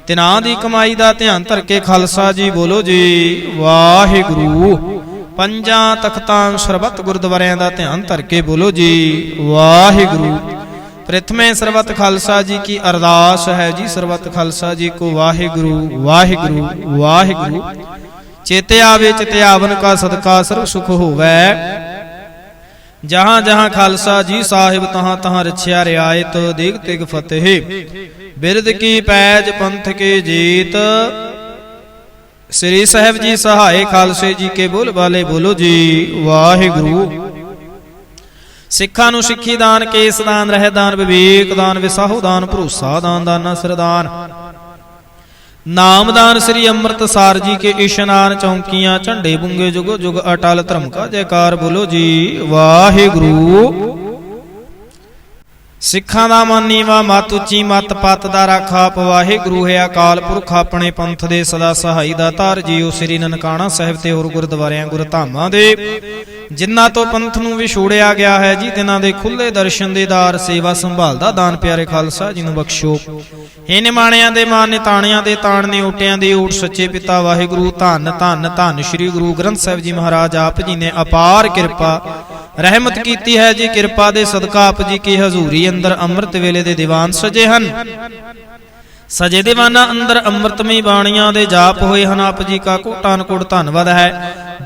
तिन्हां दी कमाई दा ध्यान धर के खालसा जी बोलो जी वाहिगुरु। पंजां तख्तां सरबत गुरुद्वारियां दा ध्यान धर के बोलो जी वाहिगुरु। प्रथमे सरबत खालसा जी की अरदास है जी। सरबत खालसा जी को वाहिगुरु वाहिगुरु वाहिगुरु। चेते आवे चिते आवन का सदका सर्व सुख होवै। जहां जहां खालसा जी साहिब, तहां तहां रछिया रियायत। देग तेग फतेह, बिरद की पैज पंथ के जीत। श्री साहिब जी सहाय, खालसे जी के बोल वाले बोलो जी वाहिगुरु। सिखा नूं सिੱਖੀ दान, केस दान, रह दान, विवेक दान, विसाहु दान, भरोसा दान, दाना सरदान, नाम दान। श्री अमृतसार जी के इशनान, चौंकियां झंडे बुंगे जुग जुग अटल। धर्म का जयकार बोलो जी वाहिगुरु। सिखा दा मन नीवा, मत उची, मत पत दा राखा। वाहिगुरु है अकाल पुरख, अपने पंथ दे सदा सहाई दातार जीओ। श्री ननकाना साहिब ते होर गुरुद्वारियां गुरधामां दे जिन्हां तो पंथ नूं विछोड़िया गया है जी, तिन्हां दे खुले दर्शन देदार, सेवा संभाल दा दान प्यारे खालसा जी नूं बख्शो। हे निमाणियां दे मान, निताणियां दे ताण, निओटियां दी ऊट, सच्चे पिता वाहिगुरु। धन धन धन श्री गुरु ग्रंथ साहिब जी महाराज आप जी ने अपार किरपा रहमत कीती है जी। किरपा दे सदका आप जी की हजूरी अंदर अमृत वेले दे दीवान सजे हन। सजे दीवाना अंदर अमृतमई बाणियां दे जाप होए हन। आप जी का कोटान कोट धन्नवाद है।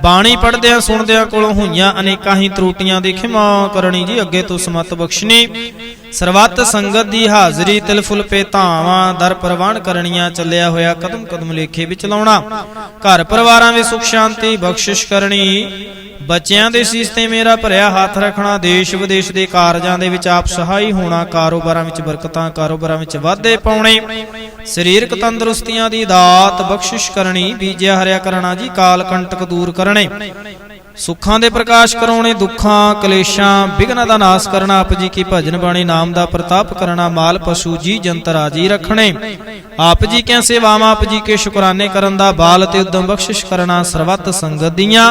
बाणी पढ़द्या सुनद्या कोलों होईयां अनेकां ही त्रुटियां दी खिमा करनी जी, अगे तो समत बख्शनी। सरबत संगत दी हाजरी, तिल फुल पे धावां, दर परवान करनियां। चलिया होया कदम कदम लेखे विच लाउणा। घर परिवारां विच सुख शांति बख्शिश करनी। बच्चियां दे सीस ते मेरा भरिया हाथ रखना। देश विदेश दे कारजां दे विच आप सहाई होना। कारोबारां विच बरकतां, कारोबारां विच वाधे पाउणे। शरीरक तंदुरुस्तियां दी दात बख्शिश करनी। बीजिया हरिया करना जी, काल कंटक दूर करने। सुखां दे प्रकाश कराउने, दुखां कलेशां विघ्नां दा नाश करना। आप जी की भजन बाणी नाम दा प्रताप करना। माल पशु जी जंतर आजी रखने। आप जी क्या सेवावां, आप जी के शुकराने करन दा बाल ते उद्दम बख्शिश करना। सरबत संगत दियां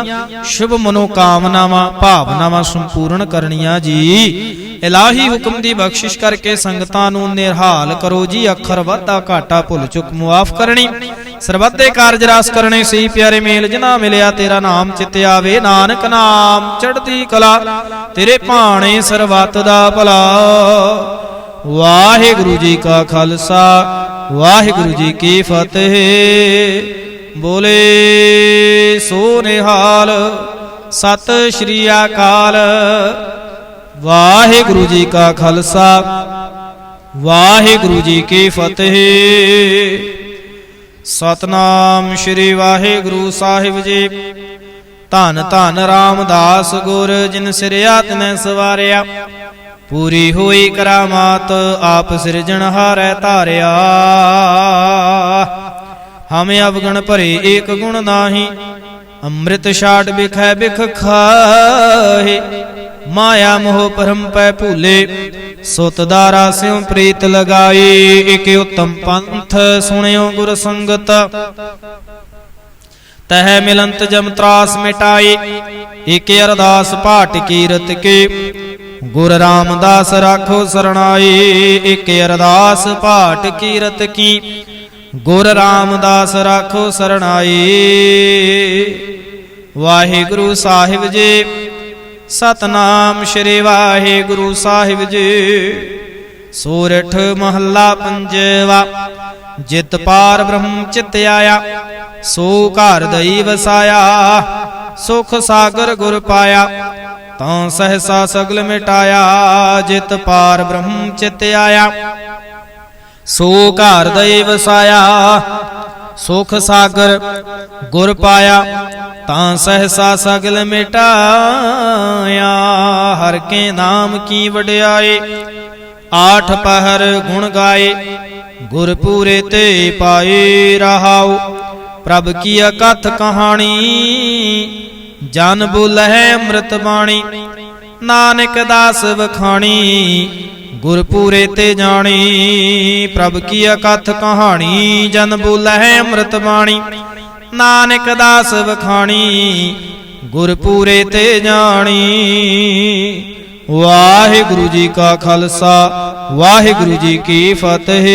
शुभ मनोकामनावां भावनावां संपूर्ण करनियां जी। इलाही हुक्म दी बख्शिश करके संगतां नूं निरहाल करो जी। अखर वाधा घाटा भुल चुक मुआफ करनी। सरबत दे कारज रास करने। सही प्यारे मेल जिना मिलिया तेरा नाम चित आवे। नानक नाम चढ़दी कला, तेरे भाणे सरबत दा भला। वाहिगुरु जी का खालसा, वाहिगुरु जी की फतेह। बोले सो निहाल, सत श्री अकाल। वाहिगुरु जी का खालसा, ਵਾਹਿਗੁਰੂ ਜੀ ਕੀ ਫਤਿਹ। ਸਤਨਾਮ ਸ਼੍ਰੀ ਵਾਹਿਗੁਰੂ ਸਾਹਿਬ ਜੀ। ਧੰਨ ਧੰਨ ਰਾਮਦਾਸ ਗੁਰ ਜਿਨ ਸਿਰਿਆ ਤਿਨੈ ਸਵਾਰਿਆ। ਪੂਰੀ ਹੋਈ ਕਰਾਮਾਤ ਆਪ ਸਿਰਜਣਹਾਰੈ ਧਾਰਿਆ। ਹਮ ਅਵਗਣ ਭਰੇ ਏਕ ਗੁਣ ਨਾਹੀ। ਅੰਮ੍ਰਿਤ ਛਾੜ ਬਿਖੈ ਬਿਖ ਖਾਹੇ। ਮਾਇਆ ਮੋਹ ਪਰਮ ਪੈ ਭੂਲੇ। ਸੁਤ ਦਾਰਾ ਸਿਉ ਪ੍ਰੀਤ ਲਗਾਈ। ਇਕ ਉਤਮ ਪੰਥ ਸੁਣਿਓ ਗੁਰ ਸੰਗਤ। ਤਹਿ ਮਿਲੰਤ ਜਮ ਤਰਾਸ ਮਿਟਾਈ। ਇਕ ਅਰਦਾਸ ਪਾਟ ਕੀਰਤ ਕੇ। ਗੁਰ ਰਾਮਦਾਸ ਰਾਖੋ ਸਰਣਾਈ। ਇਕ ਅਰਦਾਸ ਪਾਟ ਕੀਰਤ ਕੀ। ਗੁਰ ਰਾਮਦਾਸ ਰਾਖੋ ਸਰਣਾਈ। ਵਾਹਿਗੁਰੂ ਸਾਹਿਬ ਜੀ। ਸਤਨਾਮ ਸ਼੍ਰੀ ਵਾਹਿਗੁਰੂ ਸਾਹਿਬ ਜੀ। ਸੋਰਠ ਮਹੱਲਾ ਪੰਜਵਾ। ਜਿਤ ਪਾਰ ਬ੍ਰਹਮ ਚਿਤ ਆਇਆ। ਸੋ ਘਰ ਦਈ ਵਸਾਇਆ। ਸੁਖ ਸਾਗਰ ਗੁਰ ਪਾਇਆ। ਤਾਂ ਸਹਸਾ ਸਗਲ ਮਿਟਾਇਆ। ਜਿਤ ਪਾਰ ਬ੍ਰਹਮ ਚਿਤ ਆਇਆ। ਸੋ ਘਰ ਦਈ ਵਸਾਇਆ। ਸੁਖ ਸਾਗਰ ਗੁਰ ਪਾਇਆ। ਤਾਂ ਸਹਸਾ ਸਗਲ ਮਿਟਾਇਆ। ਹਰ ਕੇ ਨਾਮ ਕੀ ਵਡਿਆਈ। ਆਠ ਪਹਿਰ ਗੁਣ ਗਾਏ। ਗੁਰ ਪੂਰੇ ਤੇ ਪਾਏ ਰਹਾਉ। ਪ੍ਰਭ ਕੀ ਅਕਥ ਕਹਾਣੀ। ਜਨ ਬੋਲਹਿ ਅੰਮ੍ਰਿਤ ਬਾਣੀ। ਨਾਨਕ ਦਾਸ ਵਖਾਣੀ। ਗੁਰ ਪੂਰੇ ਤੇ ਜਾਣੀ। ਪ੍ਰਭ ਕੀ ਅਕਥ ਕਹਾਣੀ। ਜਨ ਬੋਲਹਿ ਅੰਮ੍ਰਿਤ ਬਾਣੀ। ਨਾਨਕ ਦਾਸ ਵਖਾਣੀ। ਗੁਰ ਪੂਰੇ ਤੇ ਜਾਣੀ। ਵਾਹਿਗੁਰੂ ਜੀ ਕਾ ਖਾਲਸਾ ਵਾਹਿਗੁਰੂ ਜੀ ਕੀ ਫਤਿਹ।